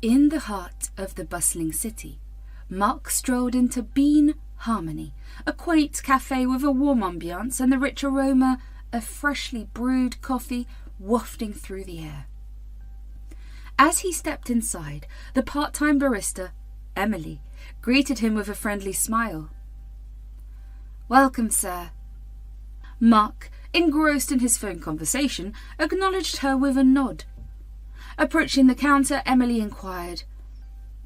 In the heart of the bustling city, Mark strolled into Bean Harmony, a quaint cafe with a warm ambiance and the rich aroma of freshly brewed coffee wafting through the air. As he stepped inside, the part-time barista, Emily, greeted him with a friendly smile. "Welcome, sir." Mark, engrossed in his phone conversation, acknowledged her with a nod. Approaching the counter, Emily inquired,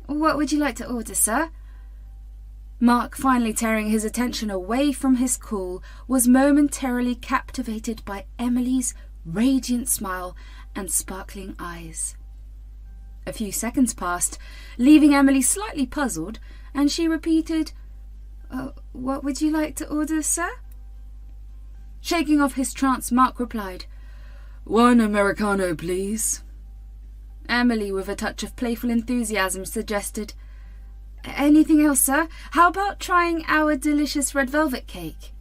"What would you like to order, sir?" Mark, finally tearing his attention away from his call, was momentarily captivated by Emily's radiant smile and sparkling eyes. A few seconds passed, leaving Emily slightly puzzled, and she repeated, "What would you like to order, sir?" Shaking off his trance, Mark replied, "One Americano, please." Emily, with a touch of playful enthusiasm, suggested, "Anything else, sir? How about trying our delicious red velvet cake?"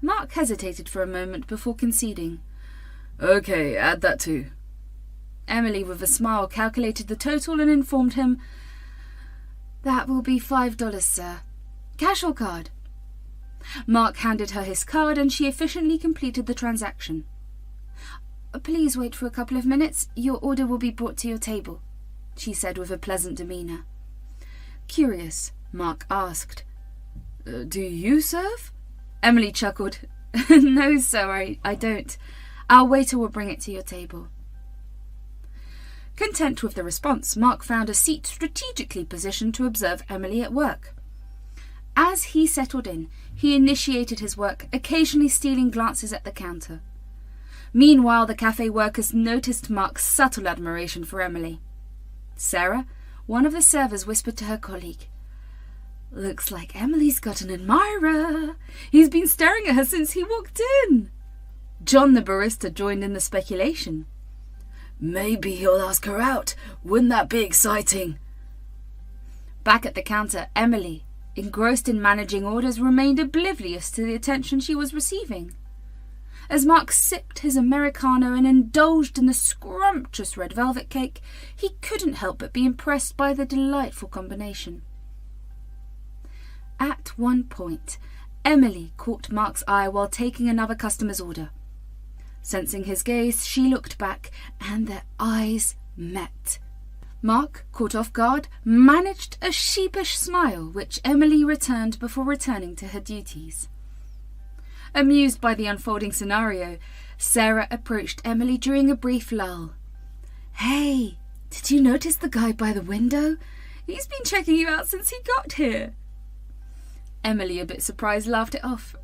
Mark hesitated for a moment before conceding. "Okay, add that too." Emily, with a smile, calculated the total and informed him, "That will be $5, sir. Cash or card?" Mark handed her his card and she efficiently completed the transaction. "Please wait for a couple of minutes. Your order will be brought to your table," she said with a pleasant demeanour. Curious, Mark asked, "Do you serve?" Emily chuckled. "No, sir, I don't. Our waiter will bring it to your table." Content with the response, Mark found a seat strategically positioned to observe Emily at work. As he settled in, he initiated his work, occasionally stealing glances at the counter. Meanwhile, the cafe workers noticed Mark's subtle admiration for Emily. Sarah, one of the servers, whispered to her colleague, "Looks like Emily's got an admirer. He's been staring at her since he walked in." John, the barista, joined in the speculation. "Maybe he'll ask her out. Wouldn't that be exciting?" Back at the counter, Emily, engrossed in managing orders, remained oblivious to the attention she was receiving. As Mark sipped his Americano and indulged in the scrumptious red velvet cake, he couldn't help but be impressed by the delightful combination. At one point, Emily caught Mark's eye while taking another customer's order. Sensing his gaze, she looked back, and their eyes met. Mark, caught off guard, managed a sheepish smile, which Emily returned before returning to her duties. Amused by the unfolding scenario, Sarah approached Emily during a brief lull. "Hey, did you notice the guy by the window? He's been checking you out since he got here." Emily, a bit surprised, laughed it off.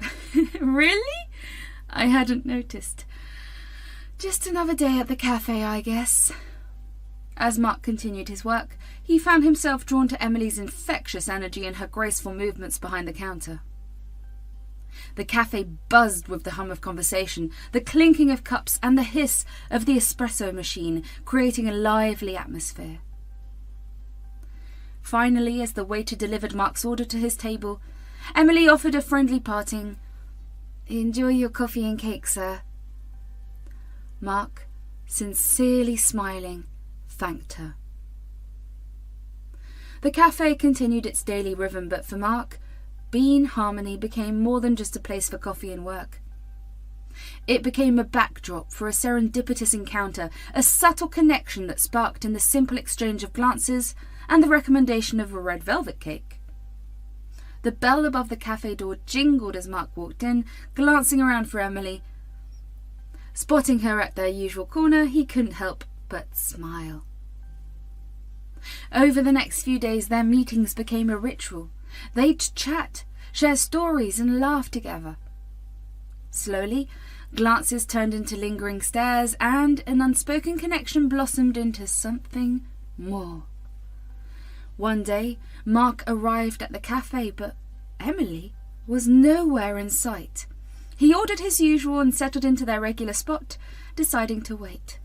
"Really? I hadn't noticed. Just another day at the cafe, I guess." As Mark continued his work, he found himself drawn to Emily's infectious energy and her graceful movements behind the counter. The cafe buzzed with the hum of conversation, the clinking of cups and the hiss of the espresso machine, creating a lively atmosphere. Finally, as the waiter delivered Mark's order to his table, Emily offered a friendly parting, "Enjoy your coffee and cake, sir." Mark, sincerely smiling, thanked her. The cafe continued its daily rhythm, but for Mark, Bean Harmony became more than just a place for coffee and work. It became a backdrop for a serendipitous encounter, a subtle connection that sparked in the simple exchange of glances and the recommendation of a red velvet cake. The bell above the cafe door jingled as Mark walked in, glancing around for Emily. Spotting her at their usual corner, he couldn't help but smile. Over the next few days, their meetings became a ritual. They'd chat, share stories, and laugh together. Slowly, glances turned into lingering stares, and an unspoken connection blossomed into something more. One day, Mark arrived at the cafe, but Emily was nowhere in sight. He ordered his usual and settled into their regular spot, deciding to wait.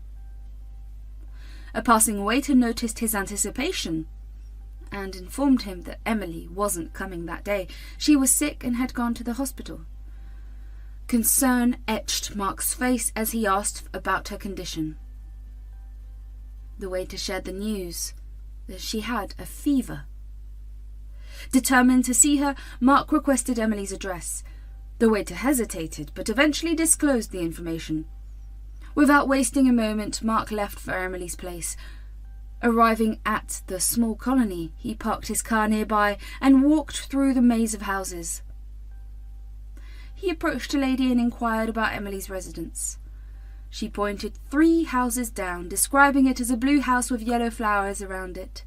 A passing waiter noticed his anticipation and informed him that Emily wasn't coming that day. She was sick and had gone to the hospital. Concern etched Mark's face as he asked about her condition. The waiter shared the news that she had a fever. Determined to see her, Mark requested Emily's address. The waiter hesitated, but eventually disclosed the information. Without wasting a moment, Mark left for Emily's place. Arriving at the small colony, he parked his car nearby and walked through the maze of houses. He approached a lady and inquired about Emily's residence. She pointed 3 houses down, describing it as a blue house with yellow flowers around it.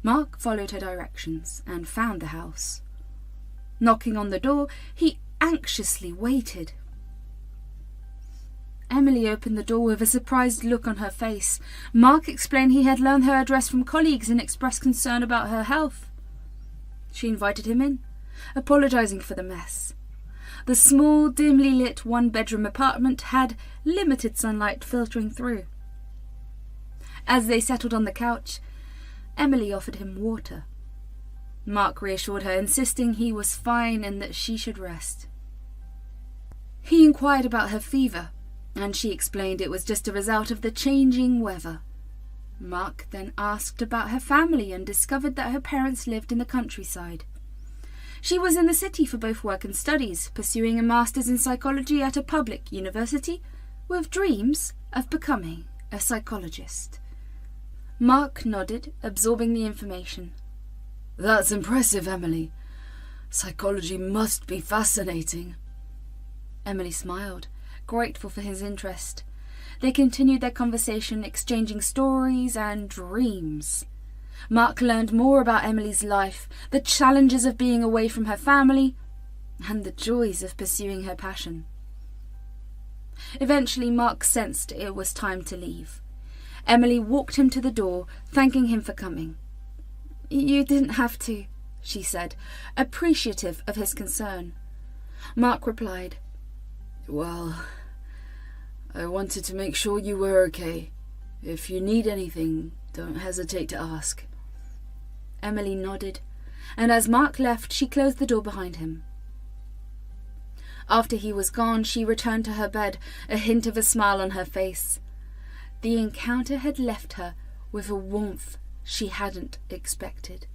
Mark followed her directions and found the house. Knocking on the door, he anxiously waited. Emily opened the door with a surprised look on her face. Mark explained he had learned her address from colleagues and expressed concern about her health. She invited him in, apologising for the mess. The small, dimly lit one-bedroom apartment had limited sunlight filtering through. As they settled on the couch, Emily offered him water. Mark reassured her, insisting he was fine and that she should rest. He inquired about her fever, and she explained it was just a result of the changing weather. Mark then asked about her family and discovered that her parents lived in the countryside. She was in the city for both work and studies, pursuing a master's in psychology at a public university, with dreams of becoming a psychologist. Mark nodded, absorbing the information. "That's impressive, Emily. Psychology must be fascinating." Emily smiled, grateful for his interest. They continued their conversation, exchanging stories and dreams. Mark learned more about Emily's life, the challenges of being away from her family, and the joys of pursuing her passion. Eventually, Mark sensed it was time to leave. Emily walked him to the door, thanking him for coming. "You didn't have to," she said, appreciative of his concern. Mark replied, "Well, I wanted to make sure you were okay. If you need anything, don't hesitate to ask." Emily nodded, and as Mark left, she closed the door behind him. After he was gone, she returned to her bed, a hint of a smile on her face. The encounter had left her with a warmth she hadn't expected.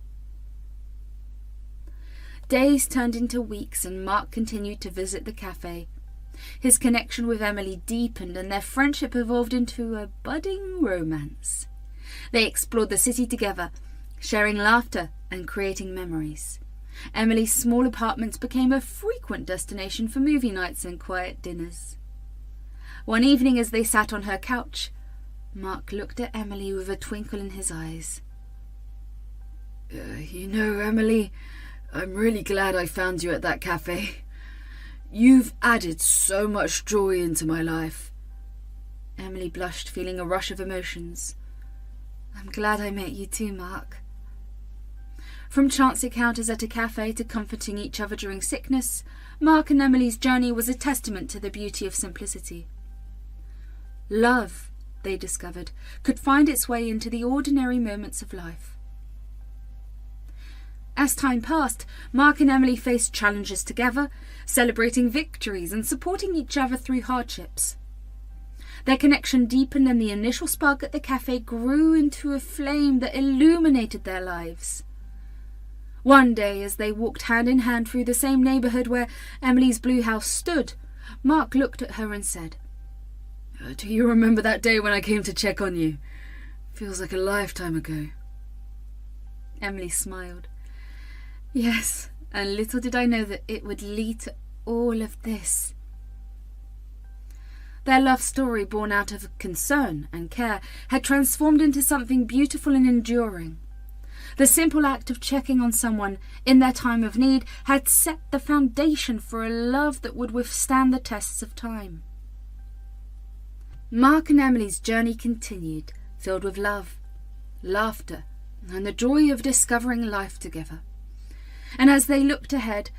Days turned into weeks, and Mark continued to visit the cafe. His connection with Emily deepened, and their friendship evolved into a budding romance. They explored the city together, sharing laughter and creating memories. Emily's small apartment became a frequent destination for movie nights and quiet dinners. One evening, as they sat on her couch, Mark looked at Emily with a twinkle in his eyes. Emily, I'm really glad I found you at that cafe. You've added so much joy into my life." Emily blushed, feeling a rush of emotions. "I'm glad I met you too, Mark." From chance encounters at a cafe to comforting each other during sickness, Mark and Emily's journey was a testament to the beauty of simplicity. Love, they discovered, could find its way into the ordinary moments of life. As time passed, Mark and Emily faced challenges together, celebrating victories and supporting each other through hardships. Their connection deepened, and the initial spark at the cafe grew into a flame that illuminated their lives. One day, as they walked hand in hand through the same neighbourhood where Emily's blue house stood, Mark looked at her and said, "Do you remember that day when I came to check on you? Feels like a lifetime ago." Emily smiled. "Yes, and little did I know that it would lead to all of this." Their love story, born out of concern and care, had transformed into something beautiful and enduring. The simple act of checking on someone in their time of need had set the foundation for a love that would withstand the tests of time. Mark and Emily's journey continued, filled with love, laughter, and the joy of discovering life together. And as they looked ahead,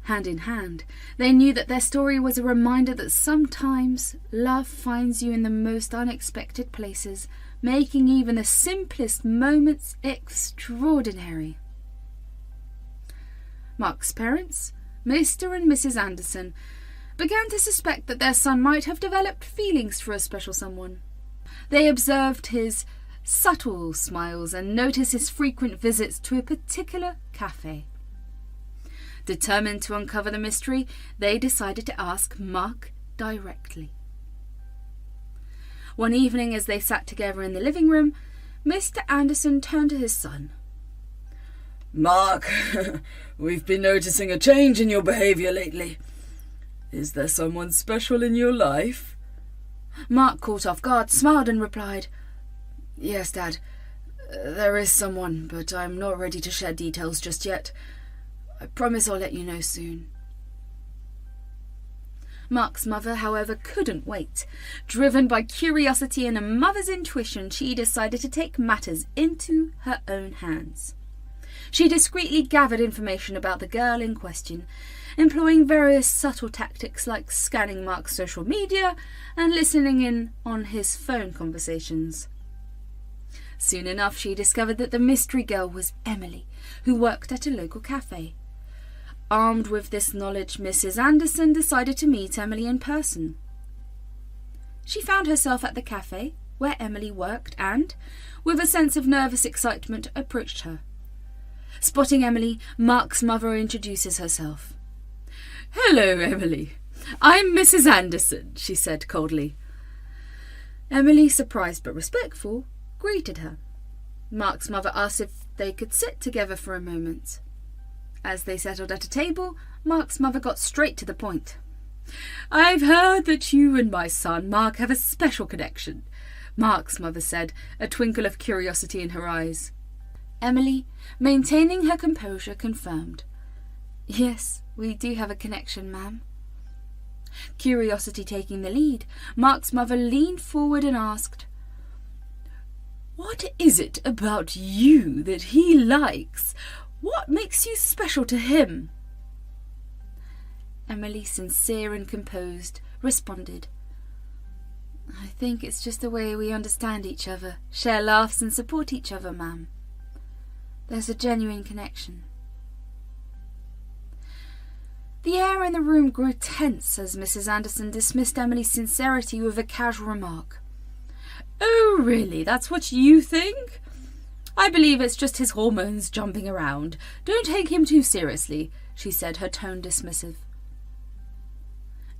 hand in hand, they knew that their story was a reminder that sometimes love finds you in the most unexpected places, making even the simplest moments extraordinary. Mark's parents, Mr. and Mrs. Anderson, began to suspect that their son might have developed feelings for a special someone. They observed his subtle smiles and noticed his frequent visits to a particular cafe. Determined to uncover the mystery, they decided to ask Mark directly. One evening, as they sat together in the living room, Mr. Anderson turned to his son. "Mark, we've been noticing a change in your behaviour lately. Is there someone special in your life?" Mark, caught off guard, smiled and replied, "Yes, Dad. There is someone, but I'm not ready to share details just yet. I promise I'll let you know soon." Mark's mother, however, couldn't wait. Driven by curiosity and a mother's intuition, she decided to take matters into her own hands. She discreetly gathered information about the girl in question, employing various subtle tactics like scanning Mark's social media and listening in on his phone conversations. Soon enough, she discovered that the mystery girl was Emily, who worked at a local cafe. Armed with this knowledge, Mrs. Anderson decided to meet Emily in person. She found herself at the cafe where Emily worked and, with a sense of nervous excitement, approached her. Spotting Emily, Mark's mother introduces herself. "Hello, Emily. I'm Mrs. Anderson," she said coldly. Emily, surprised but respectful, greeted her. Mark's mother asked if they could sit together for a moment. As they settled at a table, Mark's mother got straight to the point. "I've heard that you and my son, Mark, have a special connection," Mark's mother said, a twinkle of curiosity in her eyes. Emily, maintaining her composure, confirmed. "Yes, we do have a connection, ma'am." Curiosity taking the lead, Mark's mother leaned forward and asked, "What is it about you that he likes? What makes you special to him?" Emily, sincere and composed, responded, "I think it's just the way we understand each other, share laughs and support each other, ma'am. There's a genuine connection." The air in the room grew tense as Mrs. Anderson dismissed Emily's sincerity with a casual remark. "Oh, really? That's what you think? I believe it's just his hormones jumping around. Don't take him too seriously," she said, her tone dismissive.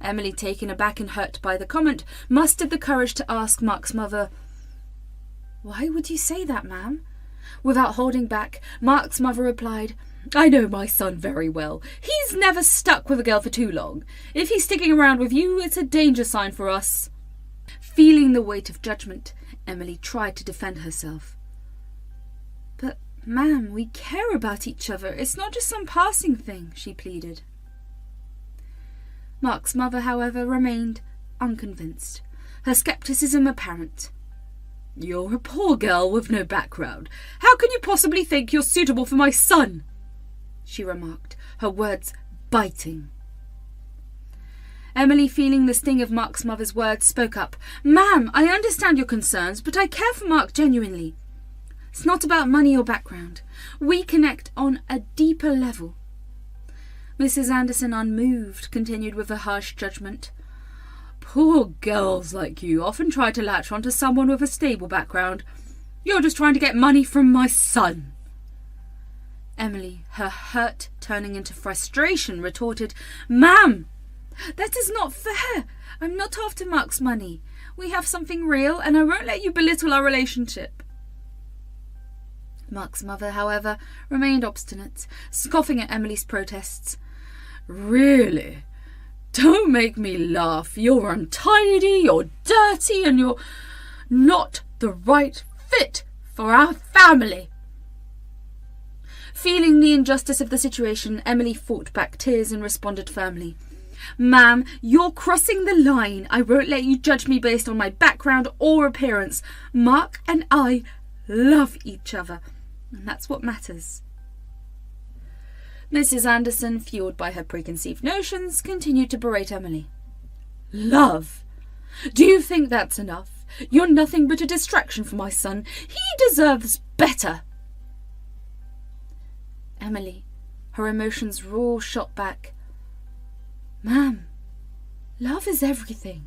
Emily, taken aback and hurt by the comment, mustered the courage to ask Mark's mother, "Why would you say that, ma'am?" Without holding back, Mark's mother replied, "I know my son very well. He's never stuck with a girl for too long. If he's sticking around with you, it's a danger sign for us." Feeling the weight of judgment, Emily tried to defend herself. "But, ma'am, we care about each other. It's not just some passing thing," she pleaded. Mark's mother, however, remained unconvinced, her scepticism apparent. "You're a poor girl with no background. How can you possibly think you're suitable for my son?" she remarked, her words biting. Emily, feeling the sting of Mark's mother's words, spoke up. "Ma'am, I understand your concerns, but I care for Mark genuinely. It's not about money or background. We connect on a deeper level." Mrs. Anderson, unmoved, continued with a harsh judgment. "Poor girls like you often try to latch onto someone with a stable background. You're just trying to get money from my son." Emily, her hurt turning into frustration, retorted, "Ma'am, that is not fair. I'm not after Mark's money. We have something real, and I won't let you belittle our relationship." Mark's mother, however, remained obstinate, scoffing at Emily's protests. "Really? Don't make me laugh. You're untidy, you're dirty, and you're not the right fit for our family." Feeling the injustice of the situation, Emily fought back tears and responded firmly. "Ma'am, you're crossing the line. I won't let you judge me based on my background or appearance. Mark and I love each other, and that's what matters." Mrs. Anderson, fueled by her preconceived notions, continued to berate Emily. "Love? Do you think that's enough? You're nothing but a distraction for my son. He deserves better." Emily, her emotions raw, shot back. "Ma'am, love is everything.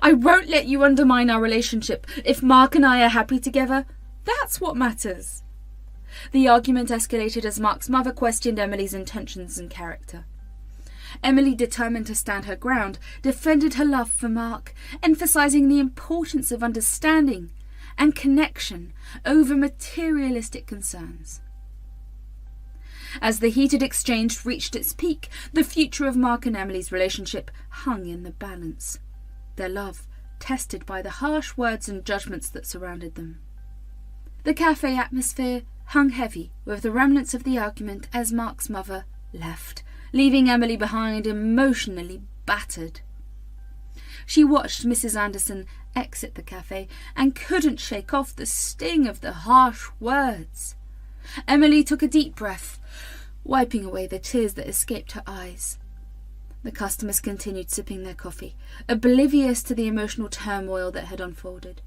I won't let you undermine our relationship. If Mark and I are happy together, that's what matters. The argument escalated as Mark's mother questioned Emily's intentions and character. Emily, determined to stand her ground, defended her love for Mark, emphasizing the importance of understanding and connection over materialistic concerns. As the heated exchange reached its peak, the future of Mark and Emily's relationship hung in the balance, their love tested by the harsh words and judgments that surrounded them. The cafe atmosphere hung heavy with the remnants of the argument as Mark's mother left, leaving Emily behind, emotionally battered. She watched Mrs. Anderson exit the cafe and couldn't shake off the sting of the harsh words. Emily took a deep breath, wiping away the tears that escaped her eyes. The customers continued sipping their coffee, oblivious to the emotional turmoil that had unfolded.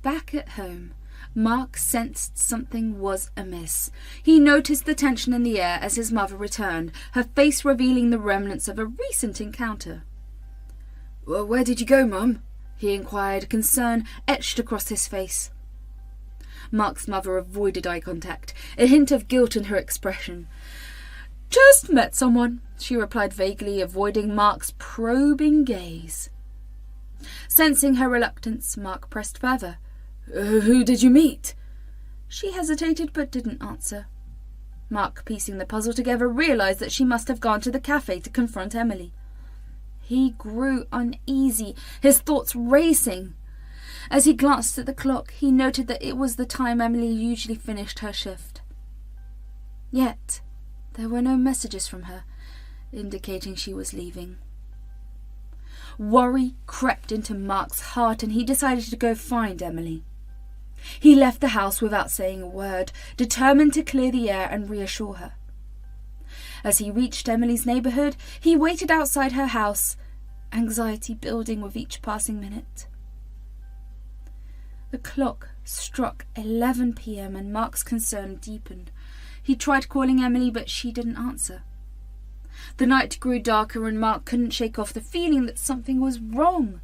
Back at home, Mark sensed something was amiss. He noticed the tension in the air as his mother returned, her face revealing the remnants of a recent encounter. "Well, where did you go, Mum?" he inquired, concern etched across his face. Mark's mother avoided eye contact, a hint of guilt in her expression. "Just met someone," she replied vaguely, avoiding Mark's probing gaze. Sensing her reluctance, Mark pressed further. Who did you meet?" She hesitated but didn't answer. Mark, piecing the puzzle together, realised that she must have gone to the cafe to confront Emily. He grew uneasy, his thoughts racing. As he glanced at the clock, he noted that it was the time Emily usually finished her shift. Yet there were no messages from her, indicating she was leaving. Worry crept into Mark's heart and he decided to go find Emily. He left the house without saying a word, determined to clear the air and reassure her. As he reached Emily's neighbourhood, he waited outside her house, anxiety building with each passing minute. The clock struck 11 p.m. and Mark's concern deepened. He tried calling Emily, but she didn't answer. The night grew darker and Mark couldn't shake off the feeling that something was wrong.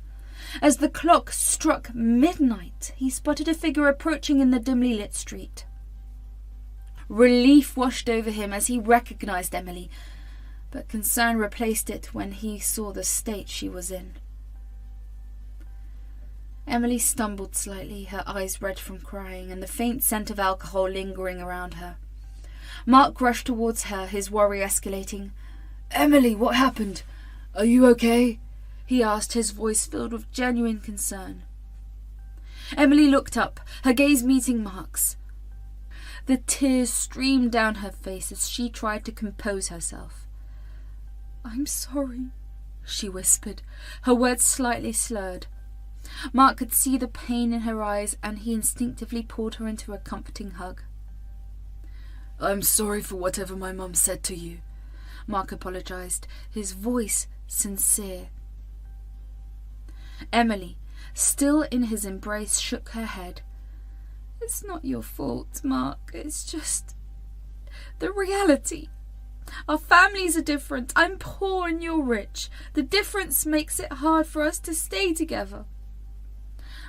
As the clock struck midnight, he spotted a figure approaching in the dimly lit street. Relief washed over him as he recognised Emily, but concern replaced it when he saw the state she was in. Emily stumbled slightly, her eyes red from crying, and the faint scent of alcohol lingering around her. Mark rushed towards her, his worry escalating. "Emily, what happened? Are you okay?" he asked, his voice filled with genuine concern. Emily looked up, her gaze meeting Mark's. The tears streamed down her face as she tried to compose herself. "I'm sorry," she whispered, her words slightly slurred. Mark could see the pain in her eyes and he instinctively pulled her into a comforting hug. "I'm sorry for whatever my mum said to you," Mark apologised, his voice sincere. Emily, still in his embrace, shook her head. "It's not your fault, Mark. It's just the reality. Our families are different. I'm poor and you're rich. The difference makes it hard for us to stay together."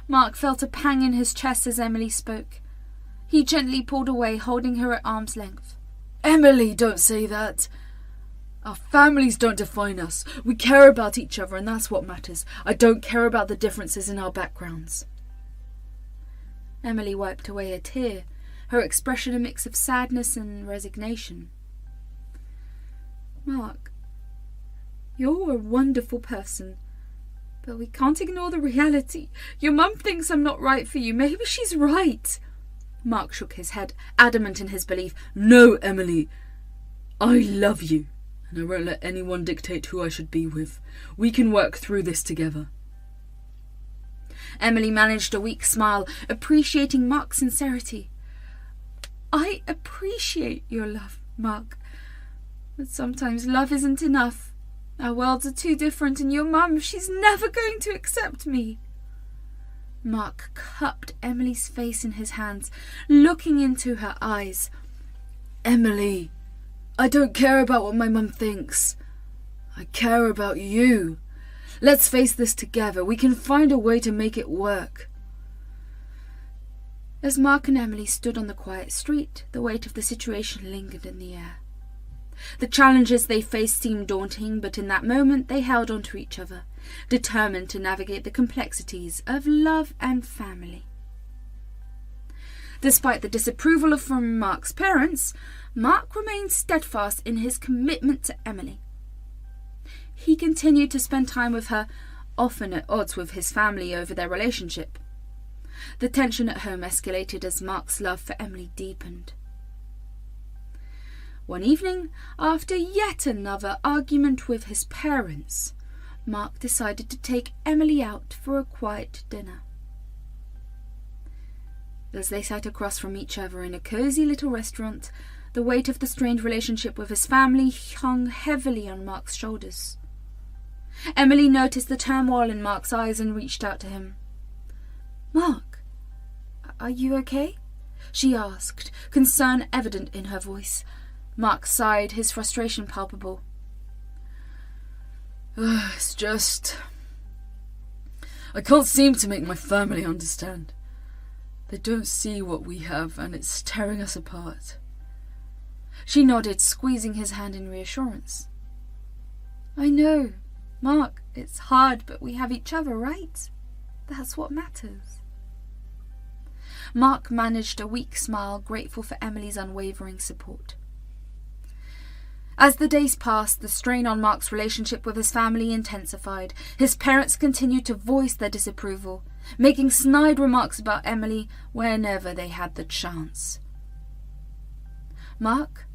Mark felt a pang in his chest as Emily spoke. He gently pulled away, holding her at arm's length. "Emily, don't say that. Our families don't define us. We care about each other and that's what matters. I don't care about the differences in our backgrounds." Emily wiped away a tear, her expression a mix of sadness and resignation. "Mark, you're a wonderful person, but we can't ignore the reality. Your mum thinks I'm not right for you. Maybe she's right." Mark shook his head, adamant in his belief. "No, Emily. I love you, and I won't let anyone dictate who I should be with. We can work through this together." Emily managed a weak smile, appreciating Mark's sincerity. "I appreciate your love, Mark, but sometimes love isn't enough. Our worlds are too different, and your mum, she's never going to accept me." Mark cupped Emily's face in his hands, looking into her eyes. "Emily, I don't care about what my mum thinks. I care about you. Let's face this together. We can find a way to make it work. As Mark and Emily stood on the quiet street, the weight of the situation lingered in the air. The challenges they faced seemed daunting, but in that moment they held on to each other, determined to navigate the complexities of love and family. Despite the disapproval from Mark's parents, Mark remained steadfast in his commitment to Emily. He continued to spend time with her, often at odds with his family over their relationship. The tension at home escalated as Mark's love for Emily deepened. One evening, after yet another argument with his parents, Mark decided to take Emily out for a quiet dinner. As they sat across from each other in a cosy little restaurant, the weight of the strained relationship with his family hung heavily on Mark's shoulders. Emily noticed the turmoil in Mark's eyes and reached out to him. "Mark, are you okay?" she asked, concern evident in her voice. Mark sighed, his frustration palpable. It's just... I can't seem to make my family understand. They don't see what we have, and it's tearing us apart. She nodded, squeezing his hand in reassurance. "I know, Mark, it's hard, but we have each other, right? That's what matters." Mark managed a weak smile, grateful for Emily's unwavering support. As the days passed, the strain on Mark's relationship with his family intensified. His parents continued to voice their disapproval, making snide remarks about Emily whenever they had the chance. Mark,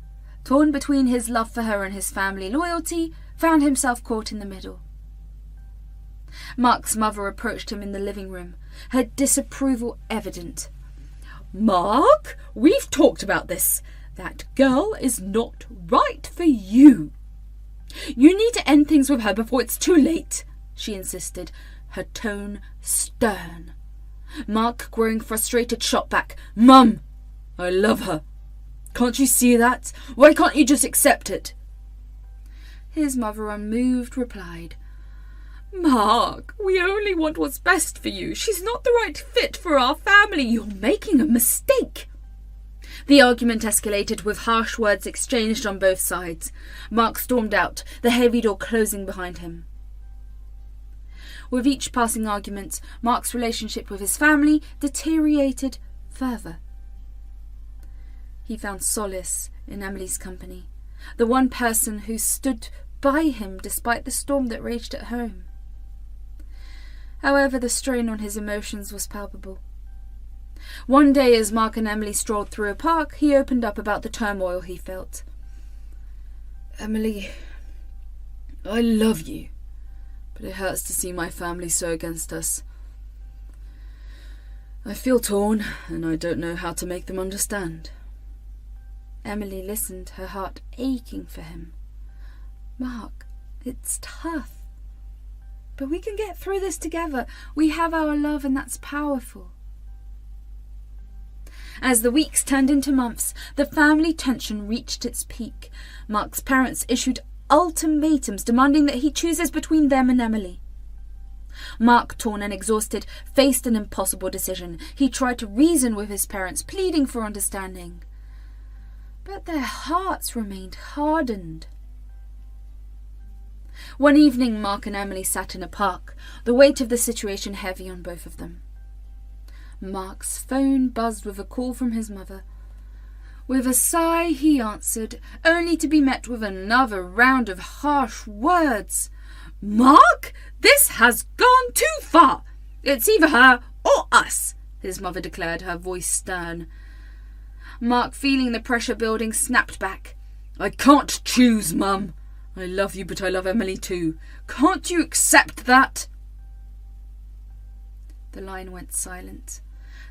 torn between his love for her and his family loyalty, found himself caught in the middle. Mark's mother approached him in the living room, her disapproval evident. "Mark, we've talked about this. That girl is not right for you. You need to end things with her before it's too late," she insisted, her tone stern. Mark, growing frustrated, shot back. "Mum, I love her. Can't you see that? Why can't you just accept it?" His mother, unmoved, replied, "Mark, we only want what's best for you. She's not the right fit for our family. You're making a mistake." The argument escalated, with harsh words exchanged on both sides. Mark stormed out, the heavy door closing behind him. With each passing argument, Mark's relationship with his family deteriorated further. He found solace in Emily's company, the one person who stood by him despite the storm that raged at home. However, the strain on his emotions was palpable. One day, as Mark and Emily strolled through a park, he opened up about the turmoil he felt. "Emily, I love you, but it hurts to see my family so against us. I feel torn, and I don't know how to make them understand." Emily listened, her heart aching for him. "Mark, it's tough, but we can get through this together. We have our love, and that's powerful." As the weeks turned into months, the family tension reached its peak. Mark's parents issued ultimatums demanding that he chooses between them and Emily. Mark, torn and exhausted, faced an impossible decision. He tried to reason with his parents, pleading for understanding. But their hearts remained hardened. One evening, Mark and Emily sat in a park, the weight of the situation heavy on both of them. Mark's phone buzzed with a call from his mother. With a sigh, he answered, only to be met with another round of harsh words. "Mark, this has gone too far. It's either her or us," his mother declared, her voice stern. Mark, feeling the pressure building, snapped back. "I can't choose, Mum. I love you, but I love Emily too. Can't you accept that?" The line went silent,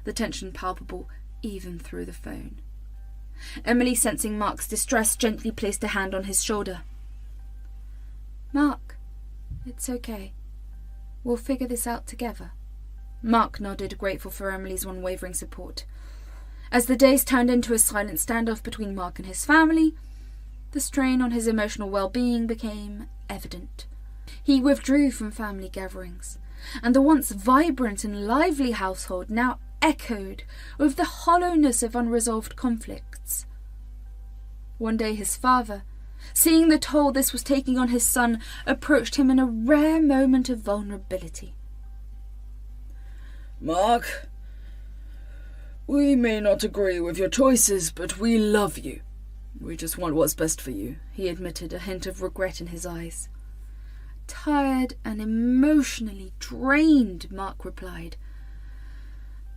the tension palpable even through the phone. Emily, sensing Mark's distress, gently placed a hand on his shoulder. "Mark, it's okay. We'll figure this out together." Mark nodded, grateful for Emily's unwavering support. As the days turned into a silent standoff between Mark and his family, the strain on his emotional well-being became evident. He withdrew from family gatherings, and the once vibrant and lively household now echoed with the hollowness of unresolved conflicts. One day his father, seeing the toll this was taking on his son, approached him in a rare moment of vulnerability. "Mark, we may not agree with your choices, but we love you. We just want what's best for you," he admitted, a hint of regret in his eyes. Tired and emotionally drained, Mark replied,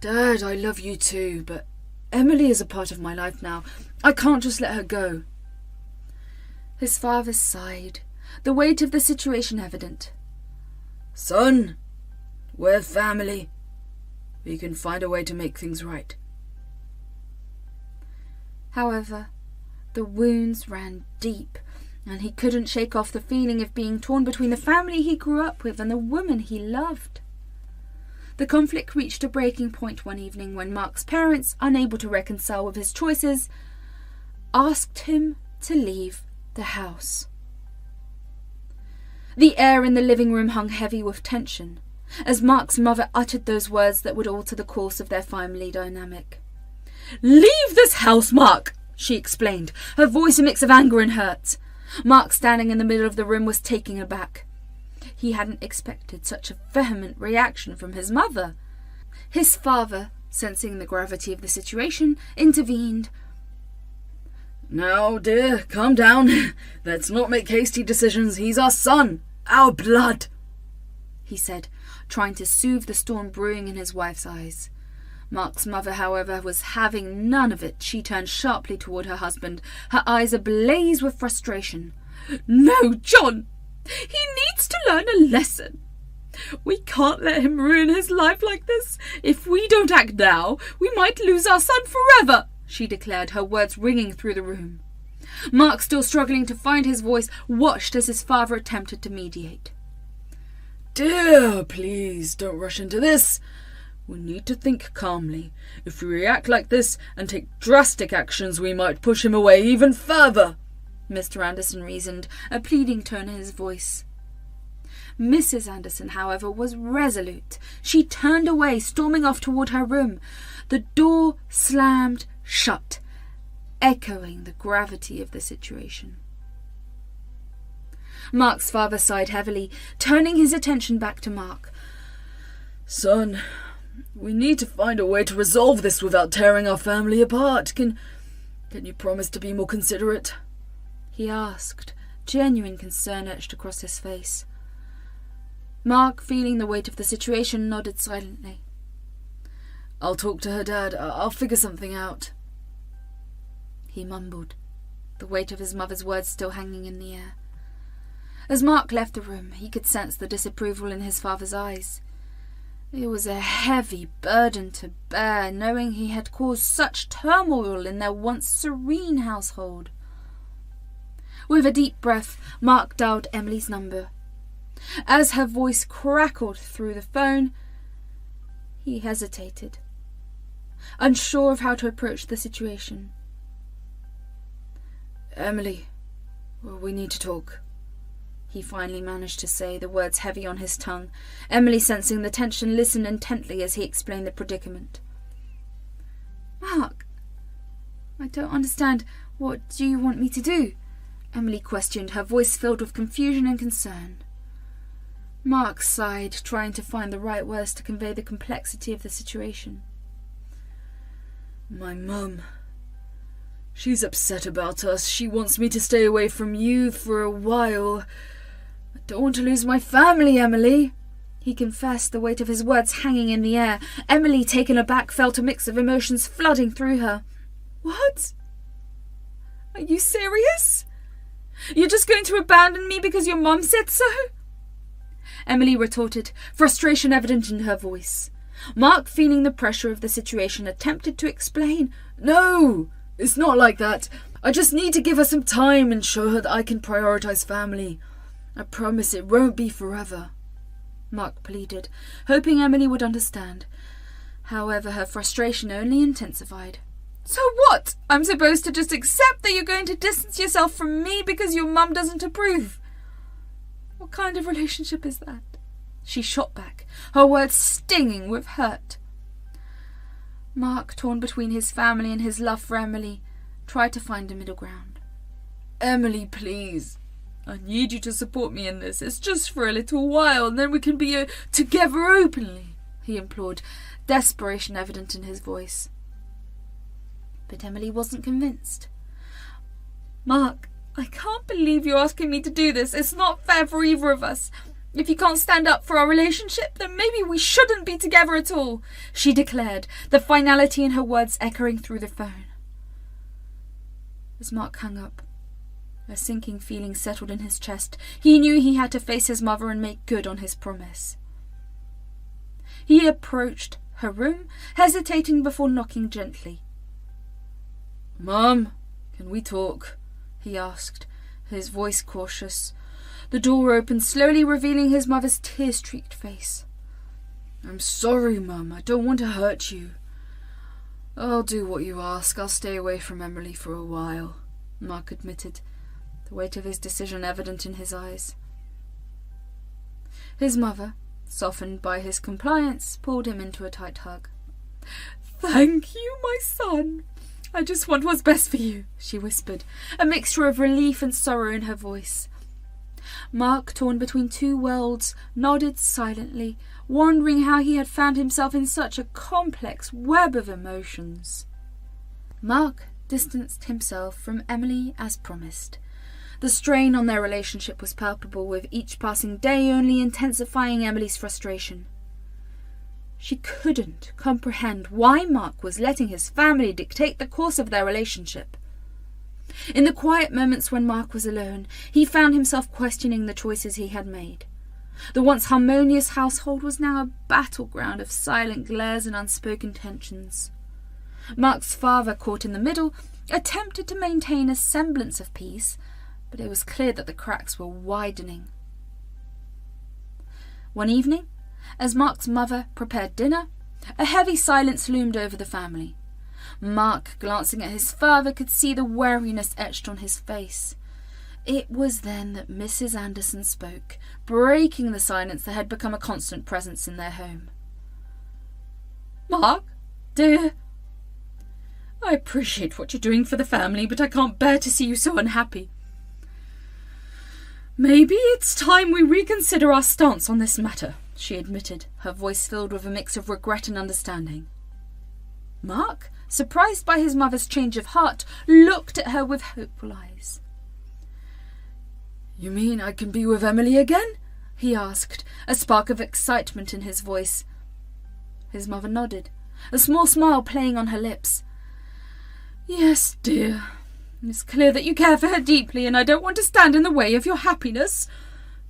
"Dad, I love you too, but Emily is a part of my life now. I can't just let her go." His father sighed, the weight of the situation evident. "Son, we're family. We can find a way to make things right." However, the wounds ran deep, and he couldn't shake off the feeling of being torn between the family he grew up with and the woman he loved. The conflict reached a breaking point one evening when Mark's parents, unable to reconcile with his choices, asked him to leave the house. The air in the living room hung heavy with tension as Mark's mother uttered those words that would alter the course of their family dynamic. "Leave this house, Mark!" she explained, her voice a mix of anger and hurt. Mark, standing in the middle of the room, was taken aback. He hadn't expected such a vehement reaction from his mother. His father, sensing the gravity of the situation, intervened. "Now, dear, calm down. Let's not make hasty decisions. He's our son, our blood," he said, trying to soothe the storm brewing in his wife's eyes. Mark's mother, however, was having none of it. She turned sharply toward her husband, her eyes ablaze with frustration. "No, John! He needs to learn a lesson. We can't let him ruin his life like this. If we don't act now, we might lose our son forever," she declared, her words ringing through the room. Mark, still struggling to find his voice, watched as his father attempted to mediate. "Dear, please don't rush into this. We need to think calmly. If we react like this and take drastic actions, we might push him away even further," Mr. Anderson reasoned, a pleading tone in his voice. Mrs. Anderson, however, was resolute. She turned away, storming off toward her room. The door slammed shut, echoing the gravity of the situation. Mark's father sighed heavily, turning his attention back to Mark. "Son, we need to find a way to resolve this without tearing our family apart. Can you promise to be more considerate?" he asked, genuine concern etched across his face. Mark, feeling the weight of the situation, nodded silently. "I'll talk to her dad. I'll figure something out," he mumbled, the weight of his mother's words still hanging in the air. As Mark left the room, he could sense the disapproval in his father's eyes. It was a heavy burden to bear, knowing he had caused such turmoil in their once serene household. With a deep breath, Mark dialed Emily's number. As her voice crackled through the phone, he hesitated, unsure of how to approach the situation. "Emily, we need to talk," he finally managed to say, the words heavy on his tongue. Emily, sensing the tension, listened intently as he explained the predicament. "Mark, I don't understand. What do you want me to do?" Emily questioned, her voice filled with confusion and concern. Mark sighed, trying to find the right words to convey the complexity of the situation. "My mum. She's upset about us. She wants me to stay away from you for a while. I don't want to lose my family, Emily," he confessed, the weight of his words hanging in the air. Emily, taken aback, felt a mix of emotions flooding through her. "What? Are you serious? You're just going to abandon me because your mum said so?" Emily retorted, frustration evident in her voice. Mark, feeling the pressure of the situation, attempted to explain. "No, it's not like that. I just need to give her some time and show her that I can prioritise family. I promise it won't be forever," Mark pleaded, hoping Emily would understand. However, her frustration only intensified. "So what? I'm supposed to just accept that you're going to distance yourself from me because your mum doesn't approve? What kind of relationship is that? She shot back, her words stinging with hurt. Mark, torn between his family and his love for Emily, tried to find a middle ground. Emily, please. I need you to support me in this. It's just for a little while, and then we can be together openly, he implored, desperation evident in his voice. But Emily wasn't convinced. Mark, I can't believe you're asking me to do this. It's not fair for either of us. If you can't stand up for our relationship, then maybe we shouldn't be together at all, she declared, the finality in her words echoing through the phone. As Mark hung up, a sinking feeling settled in his chest. He knew he had to face his mother and make good on his promise. He approached her room, hesitating before knocking gently. Mum, can we talk? He asked, his voice cautious. The door opened, slowly revealing his mother's tear-streaked face. I'm sorry, Mum. I don't want to hurt you. I'll do what you ask. I'll stay away from Emily for a while, Mark admitted, the weight of his decision evident in his eyes. His mother, softened by his compliance, pulled him into a tight hug. Thank you, my son. I just want what's best for you, she whispered, a mixture of relief and sorrow in her voice. Mark, torn between two worlds, nodded silently, wondering how he had found himself in such a complex web of emotions. Mark distanced himself from Emily as promised. The strain on their relationship was palpable, with each passing day only intensifying Emily's frustration. She couldn't comprehend why Mark was letting his family dictate the course of their relationship. In the quiet moments when Mark was alone, he found himself questioning the choices he had made. The once harmonious household was now a battleground of silent glares and unspoken tensions. Mark's father, caught in the middle, attempted to maintain a semblance of peace, but it was clear that the cracks were widening. One evening, as Mark's mother prepared dinner, a heavy silence loomed over the family. Mark, glancing at his father, could see the wariness etched on his face. It was then that Mrs. Anderson spoke, breaking the silence that had become a constant presence in their home. Mark, dear, I appreciate what you're doing for the family, but I can't bear to see you so unhappy. Maybe it's time we reconsider our stance on this matter, she admitted, her voice filled with a mix of regret and understanding. Mark, surprised by his mother's change of heart, looked at her with hopeful eyes. You mean I can be with Emily again? He asked, a spark of excitement in his voice. His mother nodded, a small smile playing on her lips. Yes, dear. It's clear that you care for her deeply, and I don't want to stand in the way of your happiness.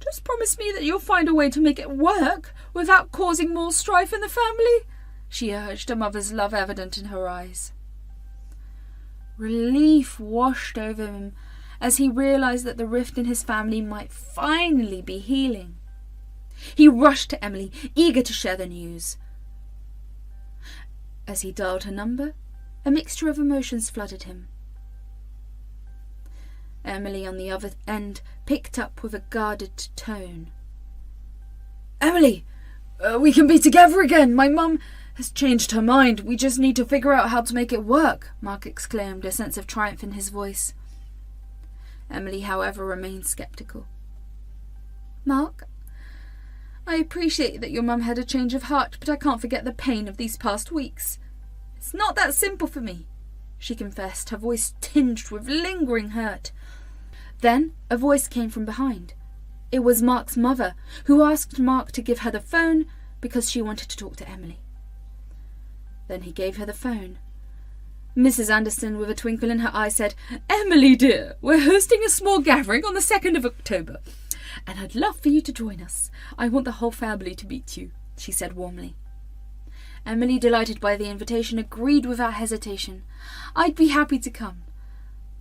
Just promise me that you'll find a way to make it work without causing more strife in the family, she urged, a mother's love evident in her eyes. Relief washed over him as he realized that the rift in his family might finally be healing. He rushed to Emily, eager to share the news. As he dialed her number, a mixture of emotions flooded him. Emily, on the other end, picked up with a guarded tone. Emily, we can be together again. My mum has changed her mind. We just need to figure out how to make it work, Mark exclaimed, a sense of triumph in his voice. Emily, however, remained sceptical. Mark, I appreciate that your mum had a change of heart, but I can't forget the pain of these past weeks. It's not that simple for me, she confessed, her voice tinged with lingering hurt. Then a voice came from behind. It was Mark's mother, who asked Mark to give her the phone because she wanted to talk to Emily. Then he gave her the phone. Mrs. Anderson, with a twinkle in her eye, said, Emily, dear, we're hosting a small gathering on the 2nd of October, and I'd love for you to join us. I want the whole family to meet you, she said warmly. Emily, delighted by the invitation, agreed without hesitation. I'd be happy to come.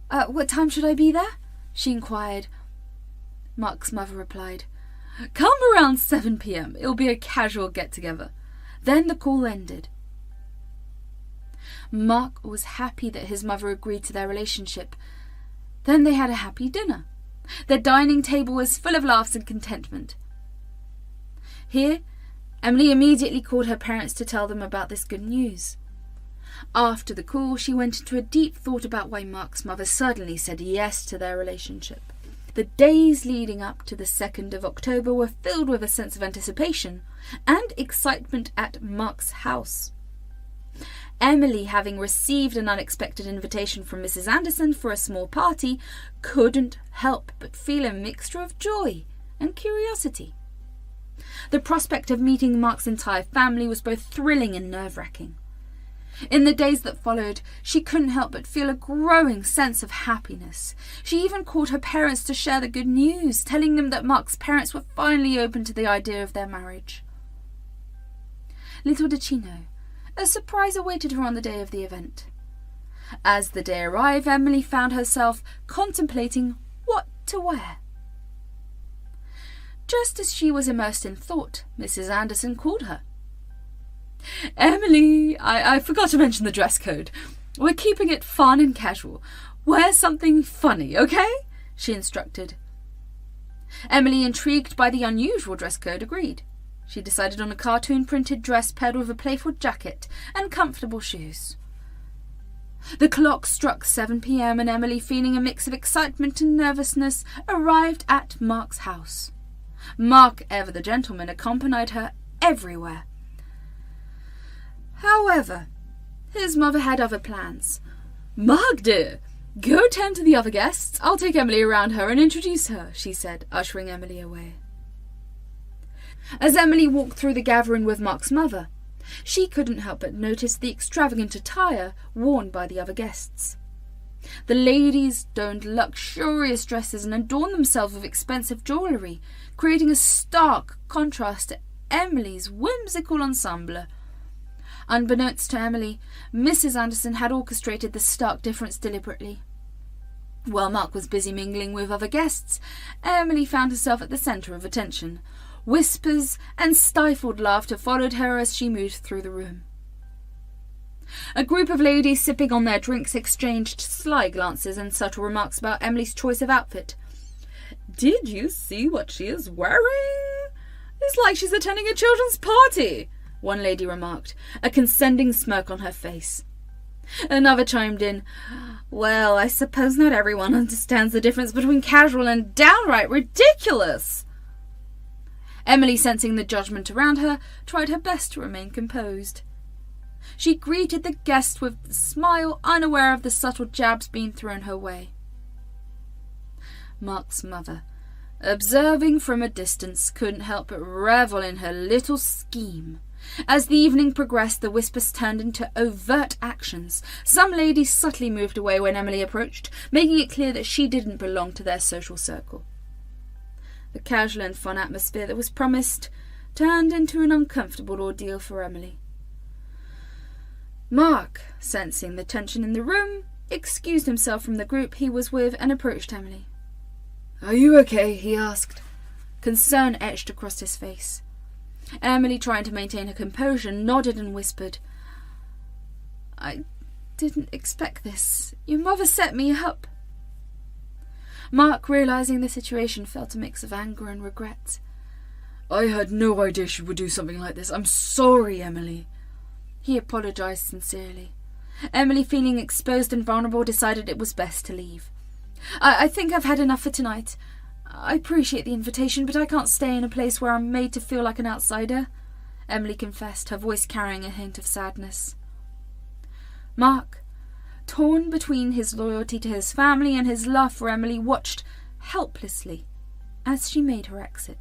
What time should I be there? She inquired. Mark's mother replied, Come around 7 p.m. It'll be a casual get-together. Then the call ended. Mark was happy that his mother agreed to their relationship. Then they had a happy dinner. Their dining table was full of laughs and contentment. Here, Emily immediately called her parents to tell them about this good news. After the call, she went into a deep thought about why Mark's mother suddenly said yes to their relationship. The days leading up to the 2nd of October were filled with a sense of anticipation and excitement at Mark's house. Emily, having received an unexpected invitation from Mrs. Anderson for a small party, couldn't help but feel a mixture of joy and curiosity. The prospect of meeting Mark's entire family was both thrilling and nerve-wracking. In the days that followed, she couldn't help but feel a growing sense of happiness. She even called her parents to share the good news, telling them that Mark's parents were finally open to the idea of their marriage. Little did she know, a surprise awaited her on the day of the event. As the day arrived, Emily found herself contemplating what to wear. Just as she was immersed in thought, Mrs. Anderson called her. "Emily, I forgot to mention the dress code. We're keeping it fun and casual. Wear something funny, okay?" she instructed. Emily, intrigued by the unusual dress code, agreed. She decided on a cartoon-printed dress paired with a playful jacket and comfortable shoes. The clock struck 7 p.m. and Emily, feeling a mix of excitement and nervousness, arrived at Mark's house. Mark, ever the gentleman, accompanied her everywhere. However, his mother had other plans. "Mark, dear, go tend to the other guests. I'll take Emily around her and introduce her," she said, ushering Emily away. As Emily walked through the gathering with Mark's mother, she couldn't help but notice the extravagant attire worn by the other guests. The ladies donned luxurious dresses and adorned themselves with expensive jewellery, creating a stark contrast to Emily's whimsical ensemble. Unbeknownst to Emily, Mrs. Anderson had orchestrated this stark difference deliberately. While Mark was busy mingling with other guests, Emily found herself at the centre of attention. Whispers and stifled laughter followed her as she moved through the room. A group of ladies sipping on their drinks exchanged sly glances and subtle remarks about Emily's choice of outfit. "Did you see what she is wearing? It's like she's attending a children's party," one lady remarked, a condescending smirk on her face. Another chimed in, "Well, I suppose not everyone understands the difference between casual and downright ridiculous." Emily, sensing the judgment around her, tried her best to remain composed. She greeted the guest with a smile, unaware of the subtle jabs being thrown her way. Mark's mother, observing from a distance, couldn't help but revel in her little scheme. As the evening progressed, the whispers turned into overt actions. Some ladies subtly moved away when Emily approached, making it clear that she didn't belong to their social circle. The casual and fun atmosphere that was promised turned into an uncomfortable ordeal for Emily. Mark, sensing the tension in the room, excused himself from the group he was with and approached Emily. "Are you okay?" he asked. Concern etched across his face. Emily, trying to maintain her composure, nodded and whispered, "I didn't expect this. Your mother set me up." Mark, realising the situation, felt a mix of anger and regret. "I had no idea she would do something like this. I'm sorry, Emily." He apologised sincerely. Emily, feeling exposed and vulnerable, decided it was best to leave. I think I've had enough for tonight. I appreciate the invitation, but I can't stay in a place where I'm made to feel like an outsider," Emily confessed, her voice carrying a hint of sadness. Mark, torn between his loyalty to his family and his love for Emily, watched helplessly as she made her exit.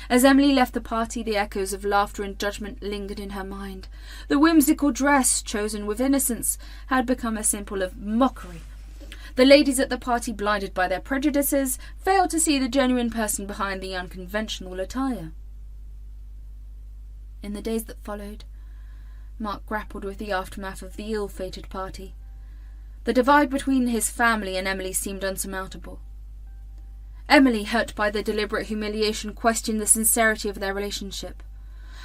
As Emily left the party, the echoes of laughter and judgment lingered in her mind. The whimsical dress, chosen with innocence, had become a symbol of mockery. The ladies at the party, blinded by their prejudices, failed to see the genuine person behind the unconventional attire. In the days that followed, Mark grappled with the aftermath of the ill-fated party. The divide between his family and Emily seemed unsurmountable. Emily, hurt by the deliberate humiliation, questioned the sincerity of their relationship.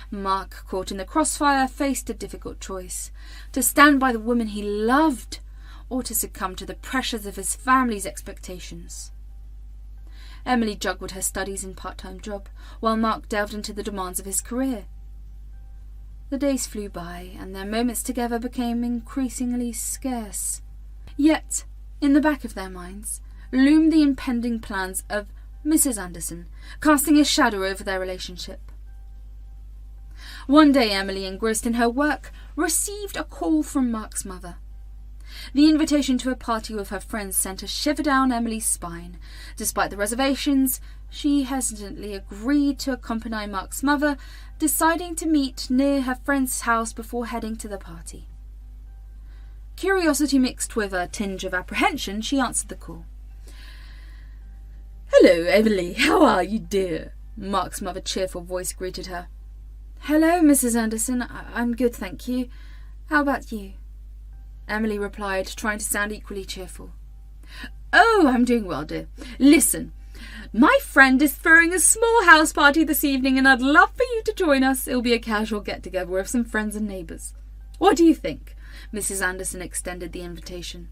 Mark, caught in the crossfire, faced a difficult choice: to stand by the woman he loved, or to succumb to the pressures of his family's expectations. Emily juggled her studies and part-time job, while Mark delved into the demands of his career. The days flew by, and their moments together became increasingly scarce. Yet, in the back of their minds, loomed the impending plans of Mrs. Anderson, casting a shadow over their relationship. One day Emily, engrossed in her work, received a call from Mark's mother. The invitation to a party with her friends sent a shiver down Emily's spine. Despite the reservations, she hesitantly agreed to accompany Mark's mother, deciding to meet near her friend's house before heading to the party. Curiosity mixed with a tinge of apprehension, she answered the call. "Hello, Emily. How are you, dear?" Mark's mother's cheerful voice greeted her. "Hello, Mrs. Anderson. I'm good, thank you. How about you?" Emily replied, trying to sound equally cheerful. "Oh, I'm doing well, dear. Listen, my friend is throwing a small house party this evening and I'd love for you to join us. It'll be a casual get-together with some friends and neighbours. What do you think?" Mrs. Anderson extended the invitation.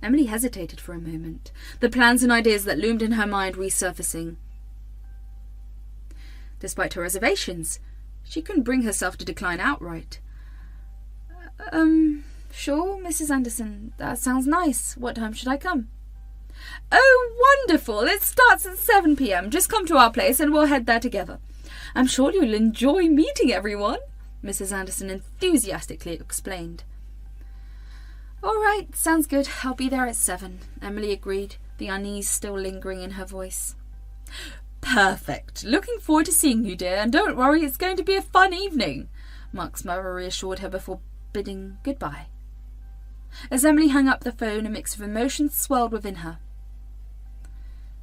Emily hesitated for a moment, the plans and ideas that loomed in her mind resurfacing. Despite her reservations, she couldn't bring herself to decline outright. Sure, Mrs. Anderson, that sounds nice. What time should I come?" "Oh, wonderful. It starts at 7 p.m. Just come to our place and we'll head there together. I'm sure you'll enjoy meeting everyone," Mrs. Anderson enthusiastically explained. "All right, sounds good. I'll be there at 7, Emily agreed, the unease still lingering in her voice. "Perfect. Looking forward to seeing you, dear, and don't worry, it's going to be a fun evening," Mark's mother reassured her before bidding goodbye. As Emily hung up the phone, a mix of emotions swelled within her.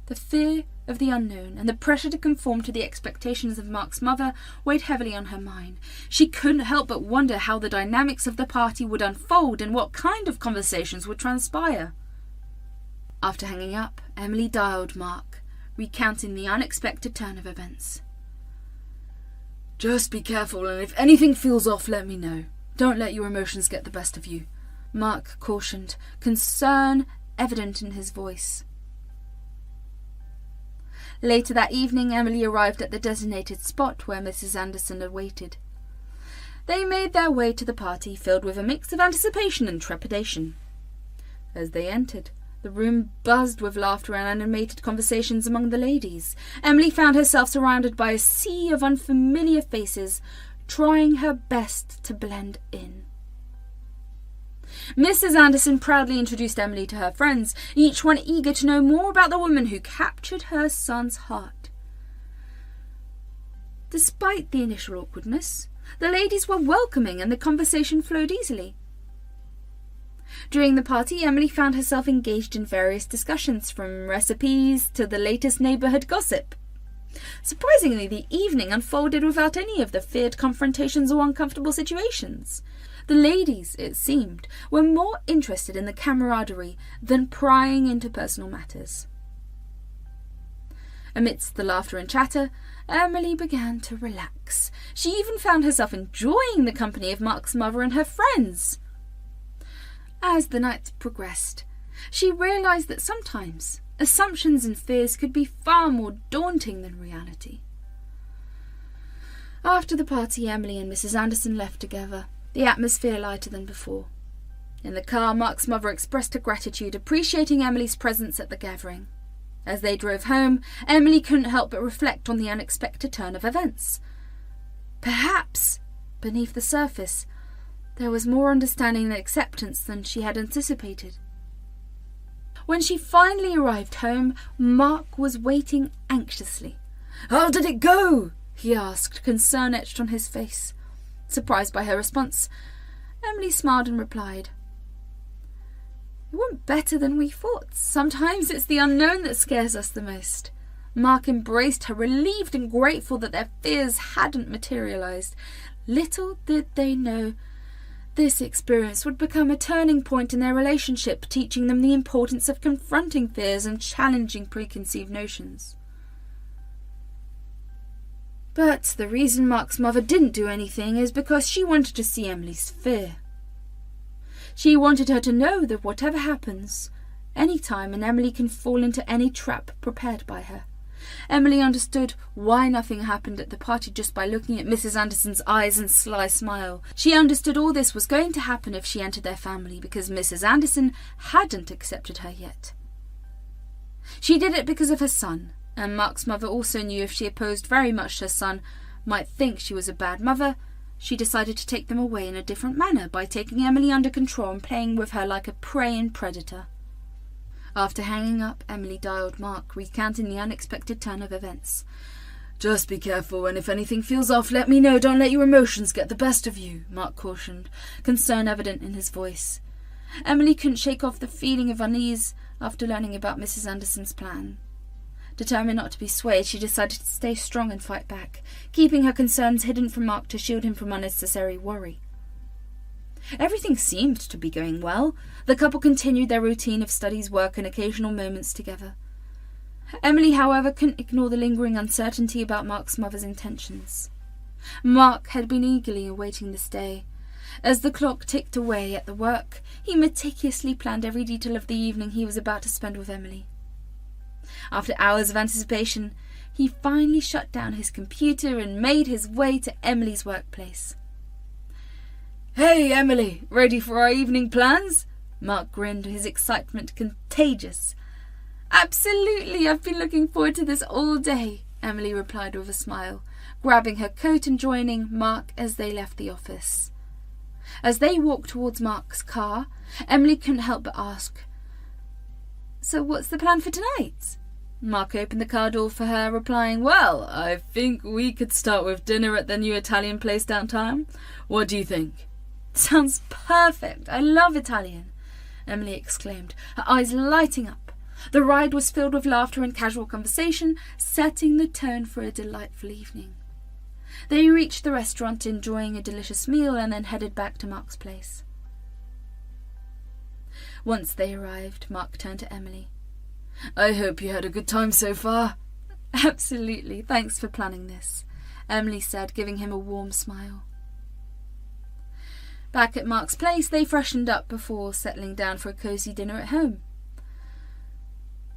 The fear of the unknown and the pressure to conform to the expectations of Mark's mother weighed heavily on her mind. She couldn't help but wonder how the dynamics of the party would unfold and what kind of conversations would transpire. After hanging up, Emily dialed Mark, recounting the unexpected turn of events. "Just be careful, and if anything feels off, let me know. Don't let your emotions get the best of you," Mark cautioned, concern evident in his voice. Later that evening, Emily arrived at the designated spot where Mrs. Anderson had waited. They made their way to the party, filled with a mix of anticipation and trepidation. As they entered, the room buzzed with laughter and animated conversations among the ladies. Emily found herself surrounded by a sea of unfamiliar faces, trying her best to blend in. Mrs. Anderson proudly introduced Emily to her friends, each one eager to know more about the woman who captured her son's heart. Despite the initial awkwardness, the ladies were welcoming and the conversation flowed easily. During the party, Emily found herself engaged in various discussions, from recipes to the latest neighbourhood gossip. Surprisingly, the evening unfolded without any of the feared confrontations or uncomfortable situations. The ladies, it seemed, were more interested in the camaraderie than prying into personal matters. Amidst the laughter and chatter, Emily began to relax. She even found herself enjoying the company of Mark's mother and her friends. As the night progressed, she realised that sometimes assumptions and fears could be far more daunting than reality. After the party, Emily and Mrs. Anderson left together, the atmosphere lighter than before. In the car, Mark's mother expressed her gratitude, appreciating Emily's presence at the gathering. As they drove home, Emily couldn't help but reflect on the unexpected turn of events. Perhaps, beneath the surface, there was more understanding and acceptance than she had anticipated. When she finally arrived home, Mark was waiting anxiously. "How did it go?" he asked, concern etched on his face. Surprised by her response, Emily smiled and replied, "It went better than we thought. Sometimes it's the unknown that scares us the most." Mark embraced her, relieved and grateful that their fears hadn't materialised. Little did they know this experience would become a turning point in their relationship, teaching them the importance of confronting fears and challenging preconceived notions. But the reason Mark's mother didn't do anything is because she wanted to see Emily's fear. She wanted her to know that whatever happens, any time, and Emily can fall into any trap prepared by her. Emily understood why nothing happened at the party just by looking at Mrs. Anderson's eyes and sly smile. She understood all this was going to happen if she entered their family, because Mrs. Anderson hadn't accepted her yet. She did it because of her son, and Mark's mother also knew if she opposed very much her son might think she was a bad mother. She decided to take them away in a different manner by taking Emily under control and playing with her like a prey and predator. After hanging up, Emily dialed Mark, recounting the unexpected turn of events. "Just be careful, and if anything feels off, let me know. Don't let your emotions get the best of you," Mark cautioned, concern evident in his voice. Emily couldn't shake off the feeling of unease after learning about Mrs. Anderson's plan. Determined not to be swayed, she decided to stay strong and fight back, keeping her concerns hidden from Mark to shield him from unnecessary worry. Everything seemed to be going well. The couple continued their routine of studies, work, and occasional moments together. Emily, however, couldn't ignore the lingering uncertainty about Mark's mother's intentions. Mark had been eagerly awaiting this day. As the clock ticked away at the work, he meticulously planned every detail of the evening he was about to spend with Emily. After hours of anticipation, he finally shut down his computer and made his way to Emily's workplace. "Hey, Emily, ready for our evening plans?" Mark grinned, his excitement contagious. "Absolutely, I've been looking forward to this all day," Emily replied with a smile, grabbing her coat and joining Mark as they left the office. As they walked towards Mark's car, Emily couldn't help but ask, "So what's the plan for tonight?" Mark opened the car door for her, replying, "Well, I think we could start with dinner at the new Italian place downtown. What do you think?" "Sounds perfect. I love Italian," Emily exclaimed, her eyes lighting up. The ride was filled with laughter and casual conversation, setting the tone for a delightful evening. They reached the restaurant, enjoying a delicious meal, and then headed back to Mark's place. Once they arrived, Mark turned to Emily. "I hope you had a good time so far." "Absolutely. Thanks for planning this," Emily said, giving him a warm smile. Back at Mark's place, they freshened up before settling down for a cosy dinner at home.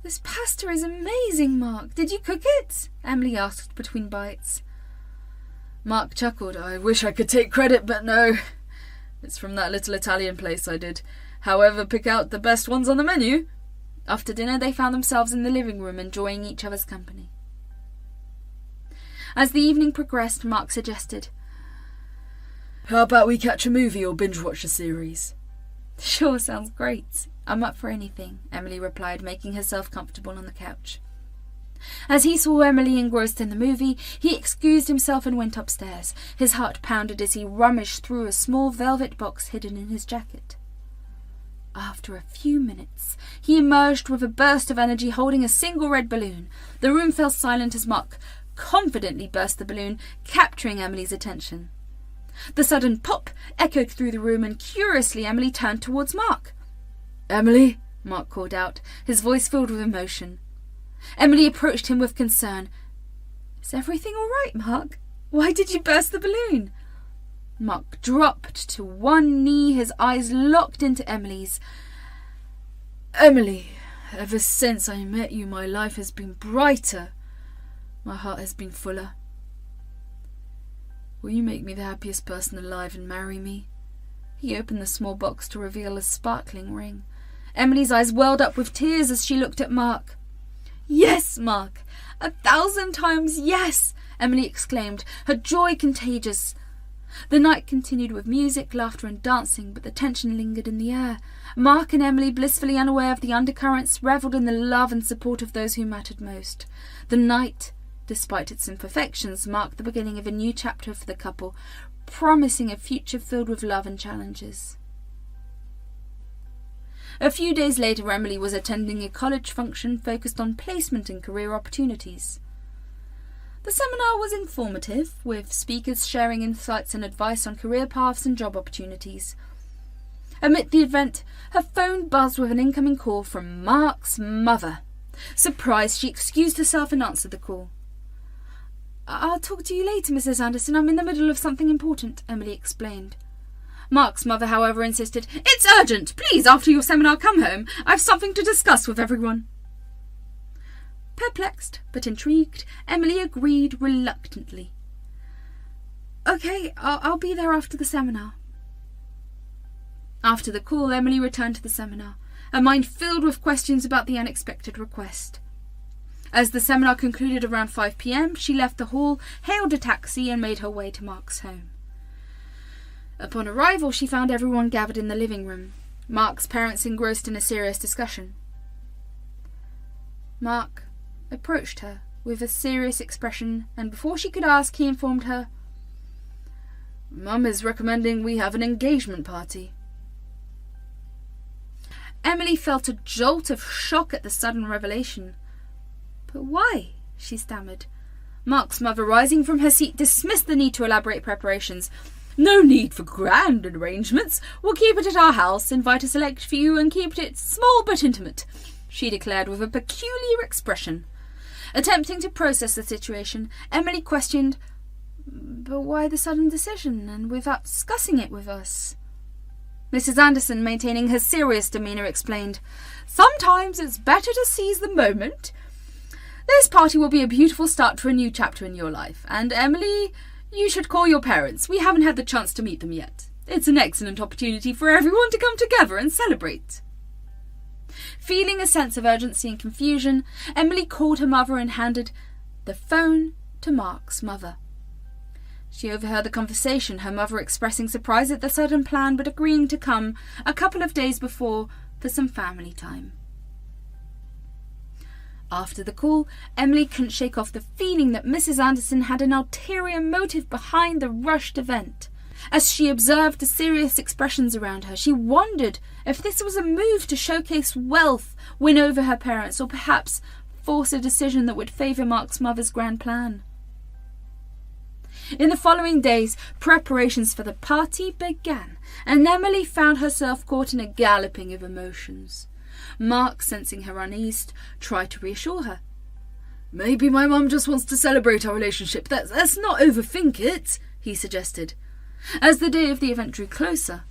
"This pasta is amazing, Mark. Did you cook it?" Emily asked between bites. Mark chuckled. "I wish I could take credit, but no. It's from that little Italian place I did. However, pick out the best ones on the menu." After dinner, they found themselves in the living room, enjoying each other's company. As the evening progressed, Mark suggested, "How about we catch a movie or binge watch a series?" "Sure, sounds great. I'm up for anything," Emily replied, making herself comfortable on the couch. As he saw Emily engrossed in the movie, he excused himself and went upstairs. His heart pounded as he rummaged through a small velvet box hidden in his jacket. After a few minutes, he emerged with a burst of energy, holding a single red balloon. The room fell silent as Mark confidently burst the balloon, capturing Emily's attention. The sudden pop echoed through the room, and curiously Emily turned towards Mark. "Emily?" Mark called out, his voice filled with emotion. Emily approached him with concern. "Is everything all right, Mark? Why did you burst the balloon?" Mark dropped to one knee, his eyes locked into Emily's. "Emily, ever since I met you, my life has been brighter. My heart has been fuller. Will you make me the happiest person alive and marry me?" He opened the small box to reveal a sparkling ring. Emily's eyes welled up with tears as she looked at Mark. "Yes, Mark, 1,000 times yes!" Emily exclaimed, her joy contagious. The night continued with music, laughter and dancing, but the tension lingered in the air. Mark and Emily, blissfully unaware of the undercurrents, revelled in the love and support of those who mattered most. The night, despite its imperfections, marked the beginning of a new chapter for the couple, promising a future filled with love and challenges. A few days later, Emily was attending a college function focused on placement and career opportunities. The seminar was informative, with speakers sharing insights and advice on career paths and job opportunities. Amid the event, her phone buzzed with an incoming call from Mark's mother. Surprised, she excused herself and answered the call. "I'll talk to you later, Mrs. Anderson. I'm in the middle of something important," Emily explained. Mark's mother, however, insisted, "It's urgent! Please, after your seminar, come home. I've something to discuss with everyone." Perplexed but intrigued, Emily agreed reluctantly. "Okay, I'll be there after the seminar." After the call, Emily returned to the seminar, her mind filled with questions about the unexpected request. As the seminar concluded around 5 p.m, she left the hall, hailed a taxi, and made her way to Mark's home. Upon arrival, she found everyone gathered in the living room, Mark's parents engrossed in a serious discussion. Mark approached her with a serious expression, and before she could ask, he informed her, "Mum is recommending we have an engagement party." Emily felt a jolt of shock at the sudden revelation. "But why?" she stammered. Mark's mother, rising from her seat, dismissed the need to elaborate preparations. "No need for grand arrangements. We'll keep it at our house, invite a select few, and keep it small but intimate," she declared with a peculiar expression. Attempting to process the situation, Emily questioned, "But why the sudden decision, and without discussing it with us?" Mrs. Anderson, maintaining her serious demeanour, explained, "Sometimes it's better to seize the moment. This party will be a beautiful start to a new chapter in your life, and Emily, you should call your parents. We haven't had the chance to meet them yet. It's an excellent opportunity for everyone to come together and celebrate." Feeling a sense of urgency and confusion, Emily called her mother and handed the phone to Mark's mother. She overheard the conversation, her mother expressing surprise at the sudden plan but agreeing to come a couple of days before for some family time. After the call, Emily couldn't shake off the feeling that Mrs. Anderson had an ulterior motive behind the rushed event. As she observed the serious expressions around her, she wondered if this was a move to showcase wealth, win over her parents, or perhaps force a decision that would favour Mark's mother's grand plan. In the following days, preparations for the party began, and Emily found herself caught in a galloping of emotions. Mark, sensing her unease, tried to reassure her. "Maybe my mum just wants to celebrate our relationship. Let's not overthink it," he suggested. As the day of the event drew closer,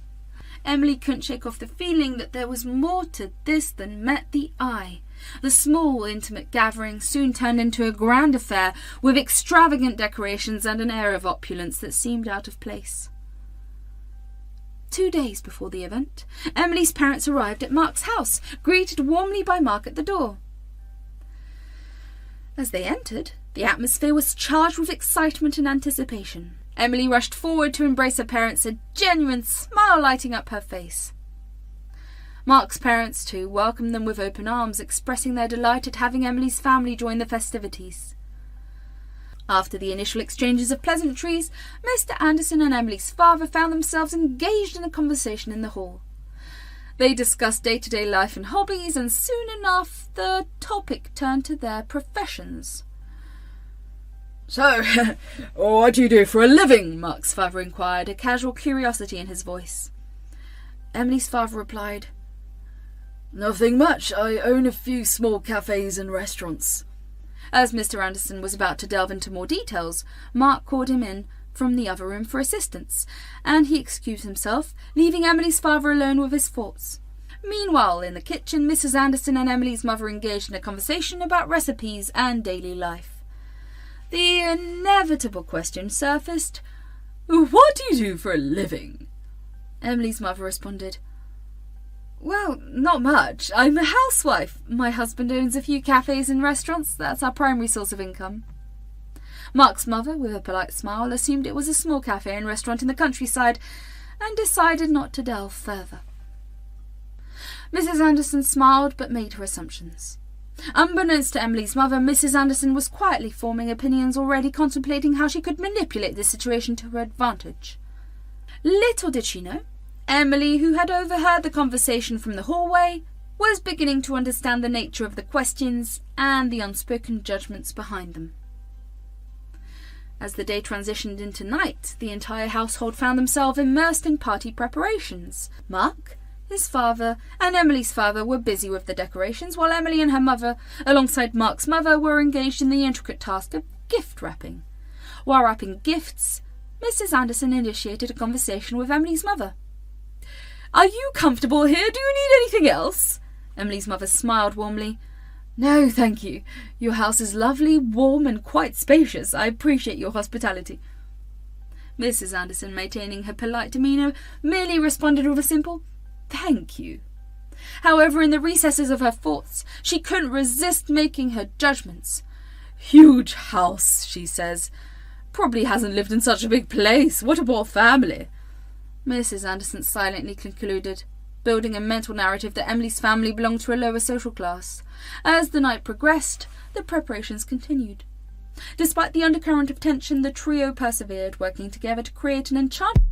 Emily couldn't shake off the feeling that there was more to this than met the eye. The small, intimate gathering soon turned into a grand affair with extravagant decorations and an air of opulence that seemed out of place. 2 days before the event, Emily's parents arrived at Mark's house, greeted warmly by Mark at the door. As they entered, the atmosphere was charged with excitement and anticipation. Emily rushed forward to embrace her parents, a genuine smile lighting up her face. Mark's parents, too, welcomed them with open arms, expressing their delight at having Emily's family join the festivities. After the initial exchanges of pleasantries, Mr. Anderson and Emily's father found themselves engaged in a conversation in the hall. They discussed day-to-day life and hobbies, and soon enough the topic turned to their professions. "So, what do you do for a living?" Mark's father inquired, a casual curiosity in his voice. Emily's father replied, "Nothing much. I own a few small cafes and restaurants." As Mr. Anderson was about to delve into more details, Mark called him in from the other room for assistance, and he excused himself, leaving Emily's father alone with his thoughts. Meanwhile, in the kitchen, Mrs. Anderson and Emily's mother engaged in a conversation about recipes and daily life. The inevitable question surfaced, "What do you do for a living?" Emily's mother responded, "Well, not much. I'm a housewife. My husband owns a few cafes and restaurants. That's our primary source of income." Mark's mother, with a polite smile, assumed it was a small cafe and restaurant in the countryside and decided not to delve further. Mrs. Anderson smiled but made her assumptions. Unbeknownst to Emily's mother, Mrs. Anderson was quietly forming opinions, already contemplating how she could manipulate the situation to her advantage. Little did she know, Emily, who had overheard the conversation from the hallway, was beginning to understand the nature of the questions and the unspoken judgments behind them. As the day transitioned into night, the entire household found themselves immersed in party preparations. Mark, his father, and Emily's father were busy with the decorations, while Emily and her mother, alongside Mark's mother, were engaged in the intricate task of gift wrapping. While wrapping gifts, Mrs. Anderson initiated a conversation with Emily's mother. Are you comfortable here? Do you need anything else? Emily's mother smiled warmly. No, thank you. Your house is lovely, warm, and quite spacious. I appreciate your hospitality. Mrs. Anderson, maintaining her polite demeanour, merely responded with a simple thank you. However, in the recesses of her thoughts, she couldn't resist making her judgments. Huge house, she says. Probably hasn't lived in such a big place. What a poor family. Mrs. Anderson silently concluded, building a mental narrative that Emily's family belonged to a lower social class. As the night progressed, the preparations continued. Despite the undercurrent of tension, the trio persevered, working together to create an enchanting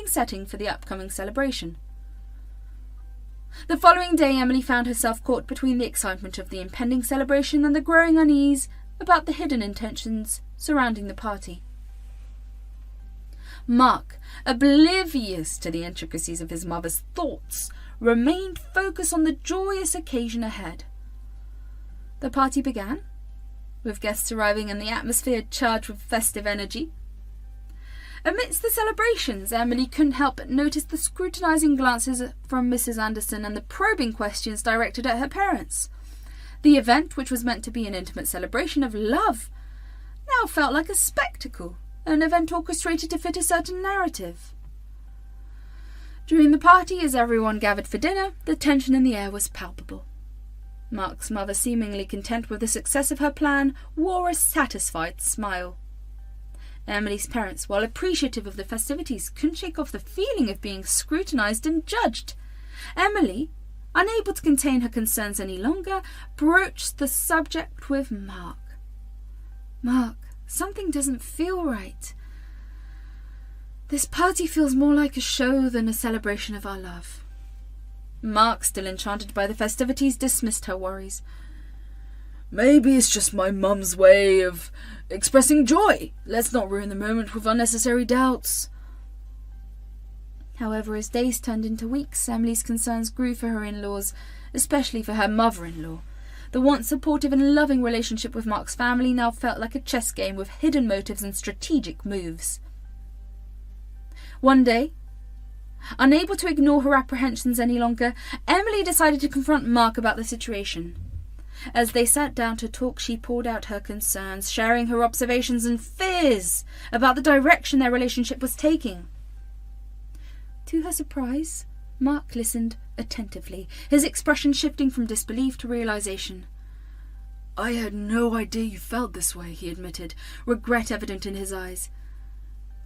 setting for the upcoming celebration. The following day, Emily found herself caught between the excitement of the impending celebration and the growing unease about the hidden intentions surrounding the party. Mark, oblivious to the intricacies of his mother's thoughts, remained focused on the joyous occasion ahead. The party began, with guests arriving and the atmosphere charged with festive energy. Amidst the celebrations, Emily couldn't help but notice the scrutinising glances from Mrs. Anderson and the probing questions directed at her parents. The event, which was meant to be an intimate celebration of love, now felt like a spectacle, an event orchestrated to fit a certain narrative. During the party, as everyone gathered for dinner, the tension in the air was palpable. Mark's mother, seemingly content with the success of her plan, wore a satisfied smile. Emily's parents, while appreciative of the festivities, couldn't shake off the feeling of being scrutinised and judged. Emily, unable to contain her concerns any longer, broached the subject with Mark. "Mark, something doesn't feel right. This party feels more like a show than a celebration of our love." Mark, still enchanted by the festivities, dismissed her worries. "Maybe it's just my mum's way of expressing joy. Let's not ruin the moment with unnecessary doubts." However, as days turned into weeks, Emily's concerns grew for her in-laws, especially for her mother-in-law. The once supportive and loving relationship with Mark's family now felt like a chess game with hidden motives and strategic moves. One day, unable to ignore her apprehensions any longer, Emily decided to confront Mark about the situation. As they sat down to talk, she poured out her concerns, sharing her observations and fears about the direction their relationship was taking. To her surprise, Mark listened attentively, his expression shifting from disbelief to realization. "I had no idea you felt this way," he admitted, regret evident in his eyes.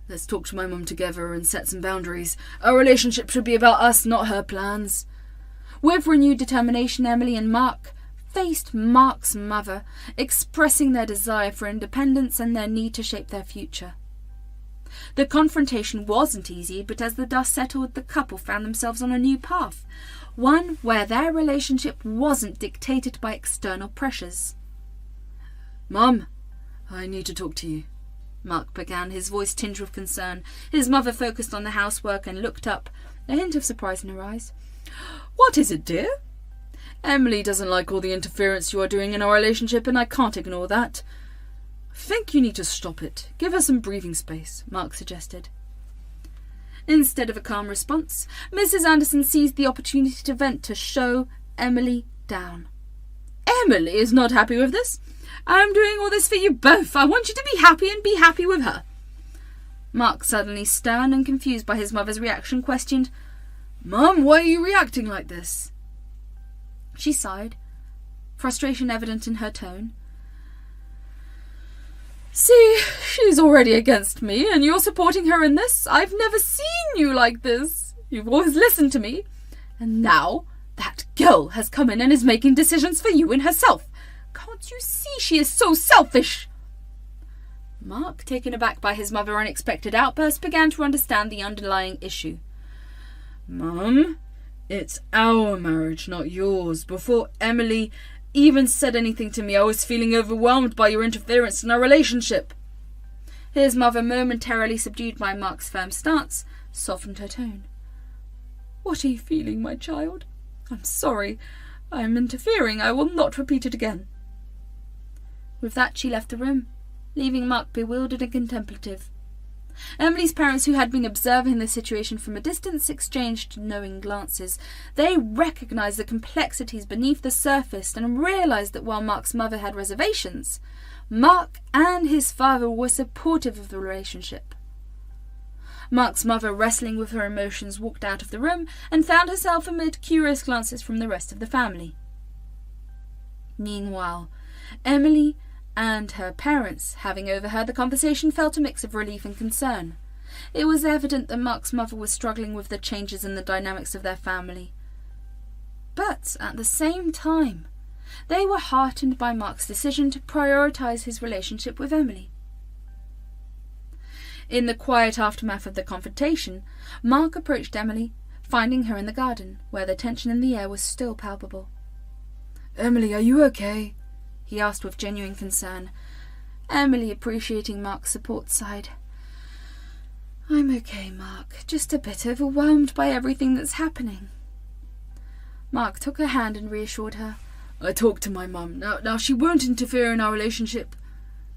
"Let's talk to my mum together and set some boundaries. Our relationship should be about us, not her plans." With renewed determination, Emily and Mark faced Mark's mother, expressing their desire for independence and their need to shape their future. The confrontation wasn't easy, but as the dust settled, the couple found themselves on a new path, one where their relationship wasn't dictated by external pressures. "Mum, I need to talk to you," Mark began, his voice tinged with concern. His mother focused on the housework and looked up, a hint of surprise in her eyes. "What is it, dear?" "Emily doesn't like all the interference you are doing in our relationship, and I can't ignore that." "I think you need to stop it. Give her some breathing space," Mark suggested. Instead of a calm response, Mrs. Anderson seized the opportunity to vent, to show Emily down. "Emily is not happy with this. I'm doing all this for you both. I want you to be happy and be happy with her." Mark, suddenly stern and confused by his mother's reaction, questioned, "Mum, why are you reacting like this?" She sighed, frustration evident in her tone. "See, she's already against me, and you're supporting her in this. I've never seen you like this. You've always listened to me. And now that girl has come in and is making decisions for you and herself. Can't you see she is so selfish?" Mark, taken aback by his mother's unexpected outburst, began to understand the underlying issue. "Mum, it's our marriage, not yours. Before Emily even said anything to me, I was feeling overwhelmed by your interference in our relationship." His mother, momentarily subdued by Mark's firm stance, softened her tone. "What are you feeling, my child? I'm sorry. I am interfering. I will not repeat it again." With that, she left the room, leaving Mark bewildered and contemplative. Emily's parents, who had been observing the situation from a distance, exchanged knowing glances. They recognised the complexities beneath the surface and realised that while Mark's mother had reservations, Mark and his father were supportive of the relationship. Mark's mother, wrestling with her emotions, walked out of the room and found herself amid curious glances from the rest of the family. Meanwhile, Emily and her parents, having overheard the conversation, felt a mix of relief and concern. It was evident that Mark's mother was struggling with the changes in the dynamics of their family. But at the same time, they were heartened by Mark's decision to prioritise his relationship with Emily. In the quiet aftermath of the confrontation, Mark approached Emily, finding her in the garden, where the tension in the air was still palpable. "Emily, are you okay?" he asked with genuine concern. Emily, appreciating Mark's support, sighed. "I'm okay, Mark. Just a bit overwhelmed by everything that's happening." Mark took her hand and reassured her. "I talked to my mum. Now she won't interfere in our relationship.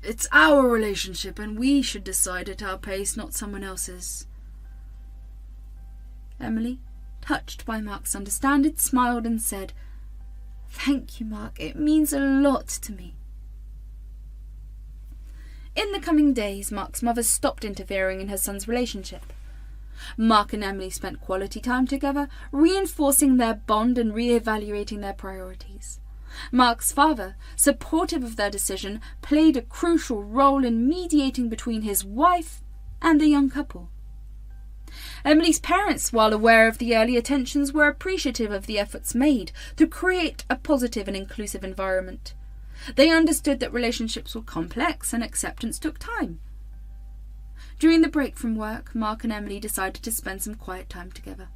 It's our relationship, and we should decide at our pace, not someone else's." Emily, touched by Mark's understanding, smiled and said, "Thank you, Mark. It means a lot to me." In the coming days, Mark's mother stopped interfering in her son's relationship. Mark and Emily spent quality time together, reinforcing their bond and re-evaluating their priorities. Mark's father, supportive of their decision, played a crucial role in mediating between his wife and the young couple. Emily's parents, while aware of the earlier tensions, were appreciative of the efforts made to create a positive and inclusive environment. They understood that relationships were complex and acceptance took time. During the break from work, Mark and Emily decided to spend some quiet time together.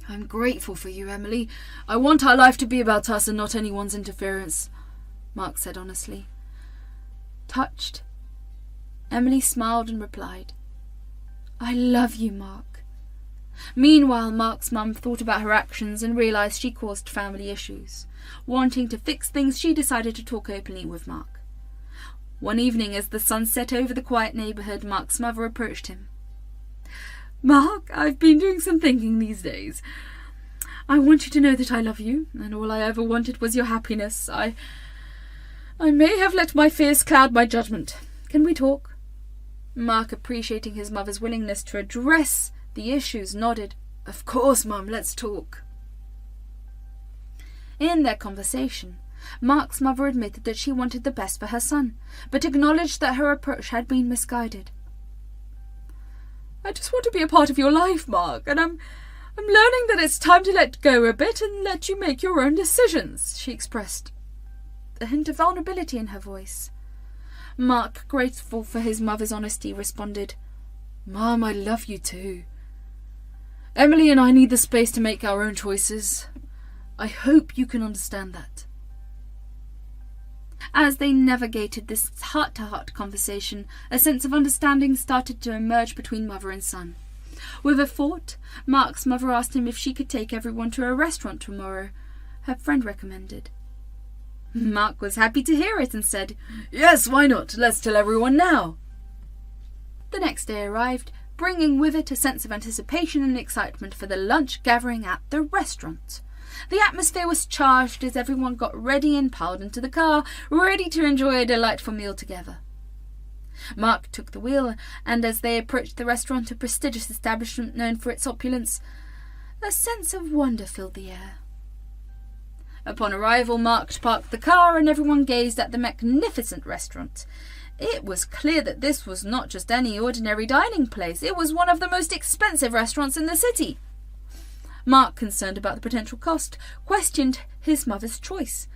"I'm grateful for you, Emily. I want our life to be about us and not anyone's interference," Mark said honestly. Touched, Emily smiled and replied, "I love you, Mark." Meanwhile, Mark's mum thought about her actions and realised she caused family issues. Wanting to fix things, she decided to talk openly with Mark. One evening, as the sun set over the quiet neighbourhood, Mark's mother approached him. "Mark, I've been doing some thinking these days. I want you to know that I love you, and all I ever wanted was your happiness. I may have let my fears cloud my judgment. Can we talk?" Mark, appreciating his mother's willingness to address the issues, nodded. "Of course, Mum, let's talk." In their conversation, Mark's mother admitted that she wanted the best for her son, but acknowledged that her approach had been misguided. "I just want to be a part of your life, Mark, and I'm learning that it's time to let go a bit and let you make your own decisions," she expressed, a hint of vulnerability in her voice. Mark, grateful for his mother's honesty, responded, "Mum, I love you too. Emily and I need the space to make our own choices. I hope you can understand that." As they navigated this heart-to-heart conversation, a sense of understanding started to emerge between mother and son. With a thought, Mark's mother asked him if she could take everyone to a restaurant tomorrow. Her friend recommended. Mark was happy to hear it and said, "Yes, why not? Let's tell everyone now." The next day arrived, bringing with it a sense of anticipation and excitement for the lunch gathering at the restaurant. The atmosphere was charged as everyone got ready and piled into the car, ready to enjoy a delightful meal together. Mark took the wheel, and as they approached the restaurant, a prestigious establishment known for its opulence, a sense of wonder filled the air. Upon arrival, Mark parked the car and everyone gazed at the magnificent restaurant. It was clear that this was not just any ordinary dining place. It was one of the most expensive restaurants in the city. Mark, concerned about the potential cost, questioned his mother's choice.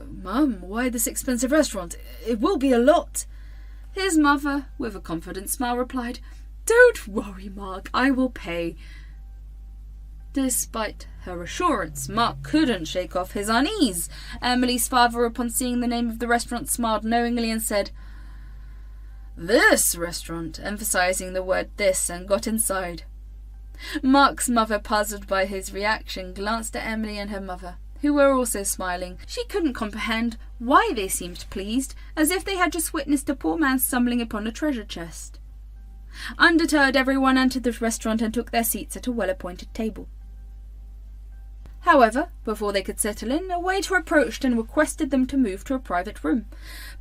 "Mum, why this expensive restaurant? It will be a lot." His mother, with a confident smile, replied, "Don't worry, Mark, I will pay." Despite her assurance, Mark couldn't shake off his unease. Emily's father, upon seeing the name of the restaurant, smiled knowingly and said, "This restaurant," emphasizing the word "this," and got inside. Mark's mother, puzzled by his reaction, glanced at Emily and her mother, who were also smiling. She couldn't comprehend why they seemed pleased, as if they had just witnessed a poor man stumbling upon a treasure chest. Undeterred, everyone entered the restaurant and took their seats at a well-appointed table. However, before they could settle in, a waiter approached and requested them to move to a private room.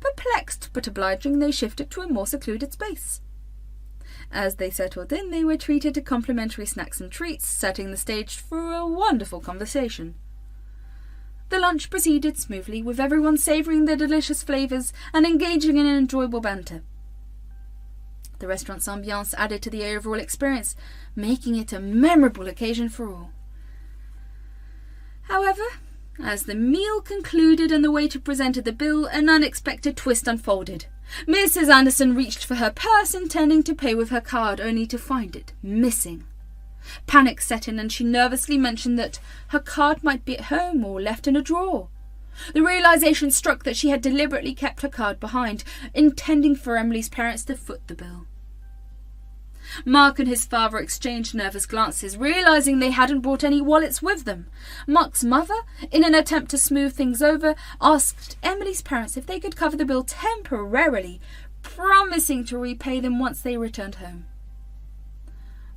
Perplexed but obliging, they shifted to a more secluded space. As they settled in, they were treated to complimentary snacks and treats, setting the stage for a wonderful conversation. The lunch proceeded smoothly, with everyone savouring the delicious flavours and engaging in an enjoyable banter. The restaurant's ambiance added to the overall experience, making it a memorable occasion for all. However, as the meal concluded and the waiter presented the bill, an unexpected twist unfolded. Mrs. Anderson reached for her purse, intending to pay with her card, only to find it missing. Panic set in, and she nervously mentioned that her card might be at home or left in a drawer. The realization struck that she had deliberately kept her card behind, intending for Emily's parents to foot the bill. Mark and his father exchanged nervous glances, realizing they hadn't brought any wallets with them. Mark's mother, in an attempt to smooth things over, asked Emily's parents if they could cover the bill temporarily, promising to repay them once they returned home.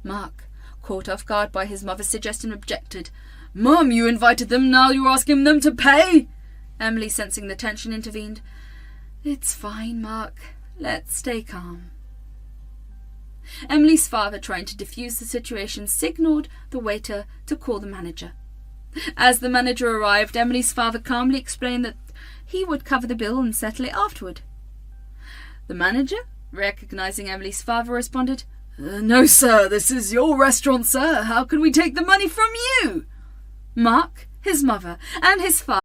Mark, caught off guard by his mother's suggestion, objected. "Mum, you invited them, now you're asking them to pay!" Emily, sensing the tension, intervened. "It's fine, Mark. Let's stay calm." Emily's father, trying to defuse the situation, signalled the waiter to call the manager. As the manager arrived, Emily's father calmly explained that he would cover the bill and settle it afterward. The manager, recognising Emily's father, responded, "No, sir, this is your restaurant, sir. How can we take the money from you?" Mark, his mother, and his father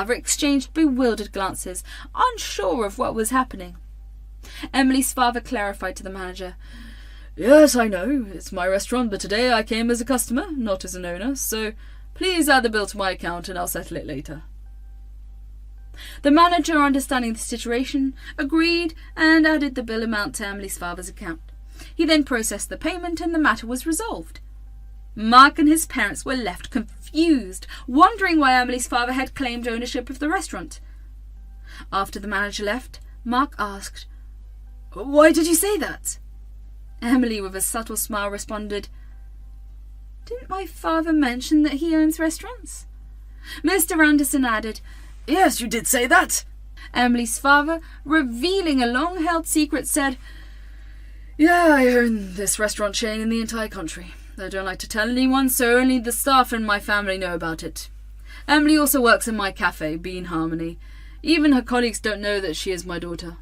father exchanged bewildered glances, unsure of what was happening. Emily's father clarified to the manager, "Yes, I know. It's my restaurant, but today I came as a customer, not as an owner, so please add the bill to my account and I'll settle it later." The manager, understanding the situation, agreed and added the bill amount to Emily's father's account. He then processed the payment and the matter was resolved. Mark and his parents were left confused, wondering why Emily's father had claimed ownership of the restaurant. After the manager left, Mark asked, "Why did you say that?" Emily, with a subtle smile, responded, "Didn't my father mention that he owns restaurants?" Mr. Anderson added, "Yes, you did say that." Emily's father, revealing a long-held secret, said, "Yeah, I own this restaurant chain in the entire country. I don't like to tell anyone, so only the staff and my family know about it. Emily also works in my cafe, Bean Harmony. Even her colleagues don't know that she is my daughter."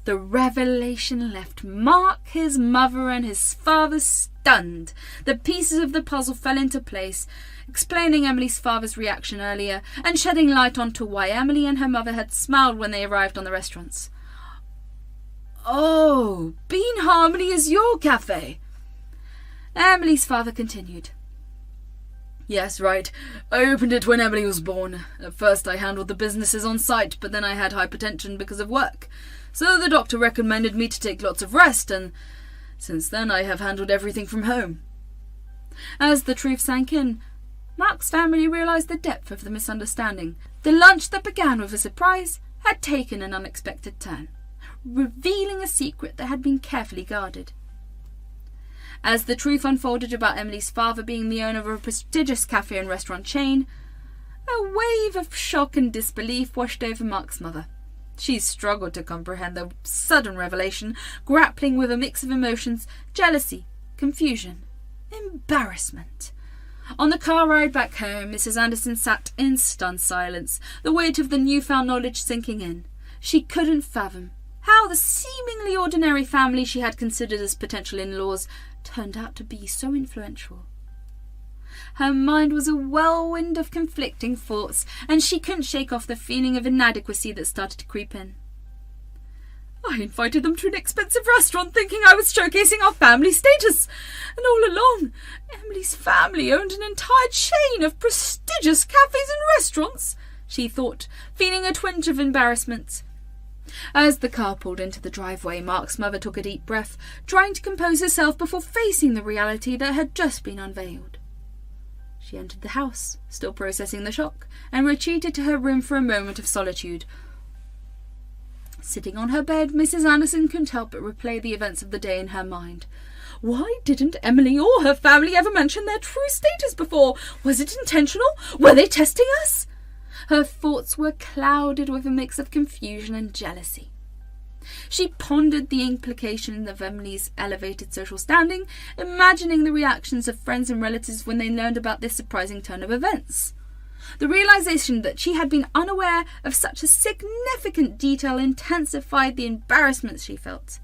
The revelation left Mark, his mother, and his father stunned. The pieces of the puzzle fell into place, explaining Emily's father's reaction earlier and shedding light onto why Emily and her mother had smiled when they arrived on the restaurants. "Oh, Bean Harmony is your cafe?" Emily's father continued. "Yes, right. I opened it when Emily was born. At first I handled the businesses on site, but then I had hypertension because of work. So the doctor recommended me to take lots of rest, and since then I have handled everything from home." As the truth sank in, Mark's family realised the depth of the misunderstanding. The lunch that began with a surprise had taken an unexpected turn, revealing a secret that had been carefully guarded. As the truth unfolded about Emily's father being the owner of a prestigious cafe and restaurant chain, a wave of shock and disbelief washed over Mark's mother. She struggled to comprehend the sudden revelation, grappling with a mix of emotions: jealousy, confusion, embarrassment. On the car ride back home, Mrs. Anderson sat in stunned silence, the weight of the newfound knowledge sinking in. She couldn't fathom how the seemingly ordinary family she had considered as potential in-laws turned out to be so influential. Her mind was a whirlwind of conflicting thoughts, and she couldn't shake off the feeling of inadequacy that started to creep in. "I invited them to an expensive restaurant thinking I was showcasing our family status, and all along, Emily's family owned an entire chain of prestigious cafes and restaurants," she thought, feeling a twinge of embarrassment. As the car pulled into the driveway, Mark's mother took a deep breath, trying to compose herself before facing the reality that had just been unveiled. She entered the house, still processing the shock, and retreated to her room for a moment of solitude. Sitting on her bed, Mrs. Anderson couldn't help but replay the events of the day in her mind. Why didn't Emily or her family ever mention their true status before? Was it intentional? Were they testing us? Her thoughts were clouded with a mix of confusion and jealousy. She pondered the implications of Emily's elevated social standing, imagining the reactions of friends and relatives when they learned about this surprising turn of events. The realization that she had been unaware of such a significant detail intensified the embarrassment she felt.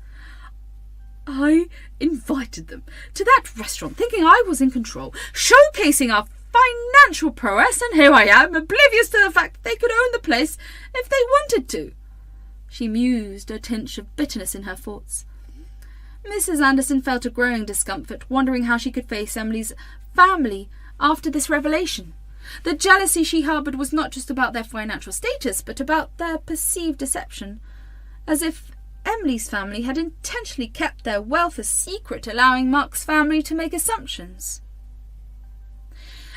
"I invited them to that restaurant thinking I was in control, showcasing our financial prowess, and here I am, oblivious to the fact that they could own the place if they wanted to," she mused, a tinge of bitterness in her thoughts. Mrs. Anderson felt a growing discomfort, wondering how she could face Emily's family after this revelation. The jealousy she harboured was not just about their financial status, but about their perceived deception, as if Emily's family had intentionally kept their wealth a secret, allowing Mark's family to make assumptions.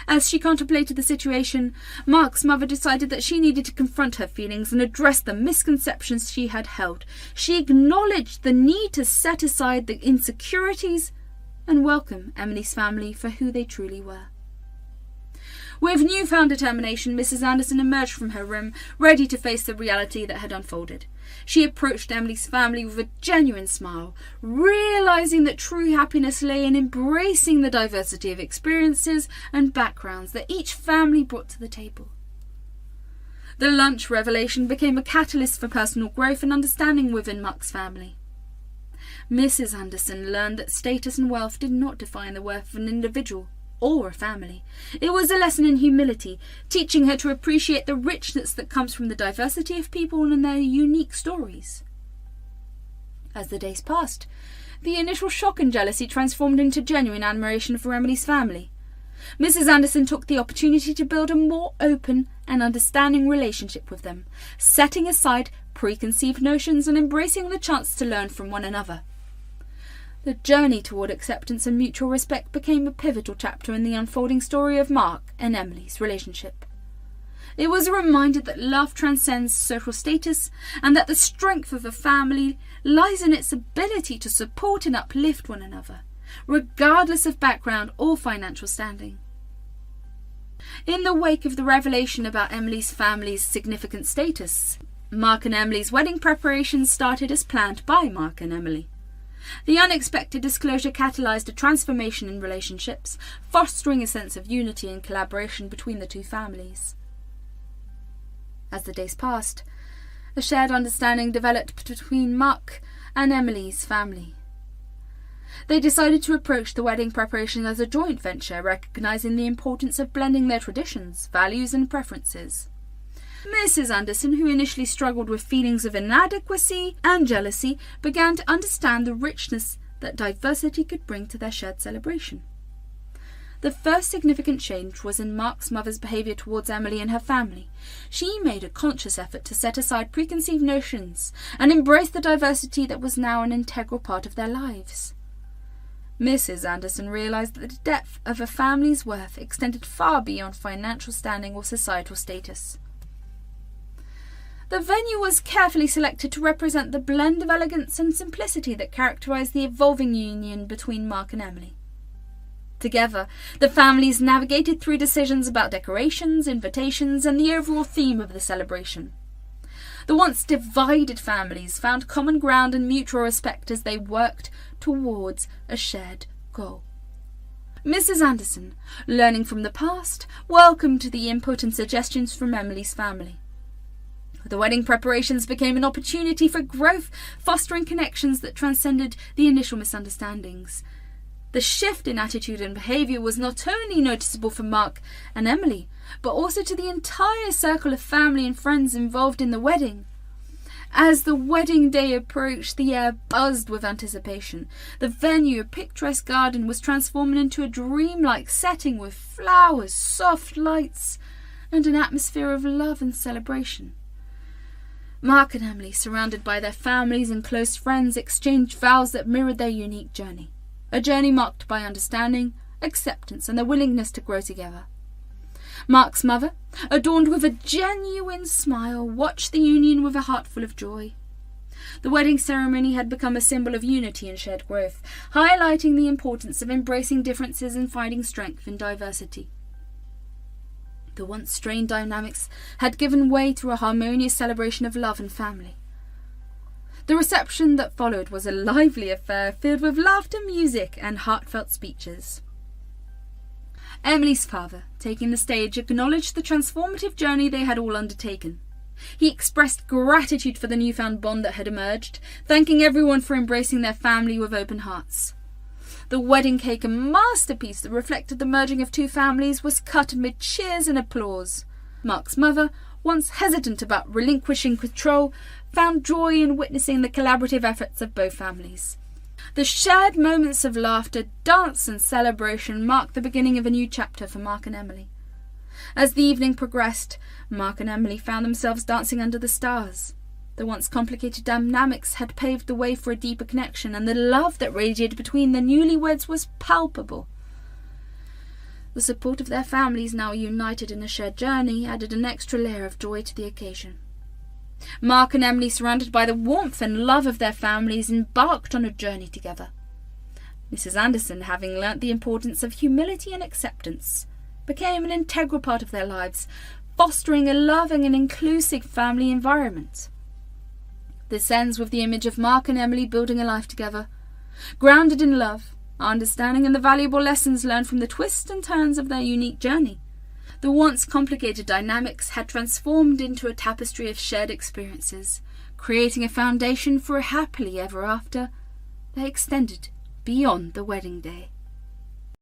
As she contemplated the situation, Mark's mother decided that she needed to confront her feelings and address the misconceptions she had held. She acknowledged the need to set aside the insecurities and welcome Emily's family for who they truly were. With newfound determination, Mrs. Anderson emerged from her room, ready to face the reality that had unfolded. She approached Emily's family with a genuine smile, realizing that true happiness lay in embracing the diversity of experiences and backgrounds that each family brought to the table. The lunch revelation became a catalyst for personal growth and understanding within Mark's family. Mrs. Anderson learned that status and wealth did not define the worth of an individual. or a family. It was a lesson in humility, teaching her to appreciate the richness that comes from the diversity of people and their unique stories. As the days passed, the initial shock and jealousy transformed into genuine admiration for Emily's family. Mrs. Anderson took the opportunity to build a more open and understanding relationship with them, setting aside preconceived notions and embracing the chance to learn from one another. The journey toward acceptance and mutual respect became a pivotal chapter in the unfolding story of Mark and Emily's relationship. It was a reminder that love transcends social status and that the strength of a family lies in its ability to support and uplift one another, regardless of background or financial standing. In the wake of the revelation about Emily's family's significant status, Mark and Emily's wedding preparations started as planned by Mark and Emily. The unexpected disclosure catalyzed a transformation in relationships, fostering a sense of unity and collaboration between the two families. As the days passed, a shared understanding developed between Mark and Emily's family. They decided to approach the wedding preparation as a joint venture, recognizing the importance of blending their traditions, values, and preferences. Mrs. Anderson, who initially struggled with feelings of inadequacy and jealousy, began to understand the richness that diversity could bring to their shared celebration. The first significant change was in Mark's mother's behaviour towards Emily and her family. She made a conscious effort to set aside preconceived notions and embrace the diversity that was now an integral part of their lives. Mrs. Anderson realised that the depth of a family's worth extended far beyond financial standing or societal status. The venue was carefully selected to represent the blend of elegance and simplicity that characterised the evolving union between Mark and Emily. Together, the families navigated through decisions about decorations, invitations, and the overall theme of the celebration. The once divided families found common ground and mutual respect as they worked towards a shared goal. Mrs. Anderson, learning from the past, welcomed the input and suggestions from Emily's family. The wedding preparations became an opportunity for growth, fostering connections that transcended the initial misunderstandings. The shift in attitude and behaviour was not only noticeable for Mark and Emily, but also to the entire circle of family and friends involved in the wedding. As the wedding day approached, the air buzzed with anticipation. The venue, a picturesque garden, was transformed into a dreamlike setting with flowers, soft lights, and an atmosphere of love and celebration. Mark and Emily, surrounded by their families and close friends, exchanged vows that mirrored their unique journey. A journey marked by understanding, acceptance, and the willingness to grow together. Mark's mother, adorned with a genuine smile, watched the union with a heart full of joy. The wedding ceremony had become a symbol of unity and shared growth, highlighting the importance of embracing differences and finding strength in diversity. The once strained dynamics had given way to a harmonious celebration of love and family. The reception that followed was a lively affair filled with laughter, music, and heartfelt speeches. Emily's father, taking the stage, acknowledged the transformative journey they had all undertaken. He expressed gratitude for the newfound bond that had emerged, thanking everyone for embracing their family with open hearts. The wedding cake, a masterpiece that reflected the merging of two families, was cut amid cheers and applause. Mark's mother, once hesitant about relinquishing control, found joy in witnessing the collaborative efforts of both families. The shared moments of laughter, dance, and celebration marked the beginning of a new chapter for Mark and Emily. As the evening progressed, Mark and Emily found themselves dancing under the stars. The once complicated dynamics had paved the way for a deeper connection, and the love that radiated between the newlyweds was palpable. The support of their families, now united in a shared journey, added an extra layer of joy to the occasion. Mark and Emily, surrounded by the warmth and love of their families, embarked on a journey together. Mrs. Anderson, having learnt the importance of humility and acceptance, became an integral part of their lives, fostering a loving and inclusive family environment. This ends with the image of Mark and Emily building a life together, grounded in love, understanding, and the valuable lessons learned from the twists and turns of their unique journey. The once complicated dynamics had transformed into a tapestry of shared experiences, creating a foundation for a happily ever after that extended beyond the wedding day.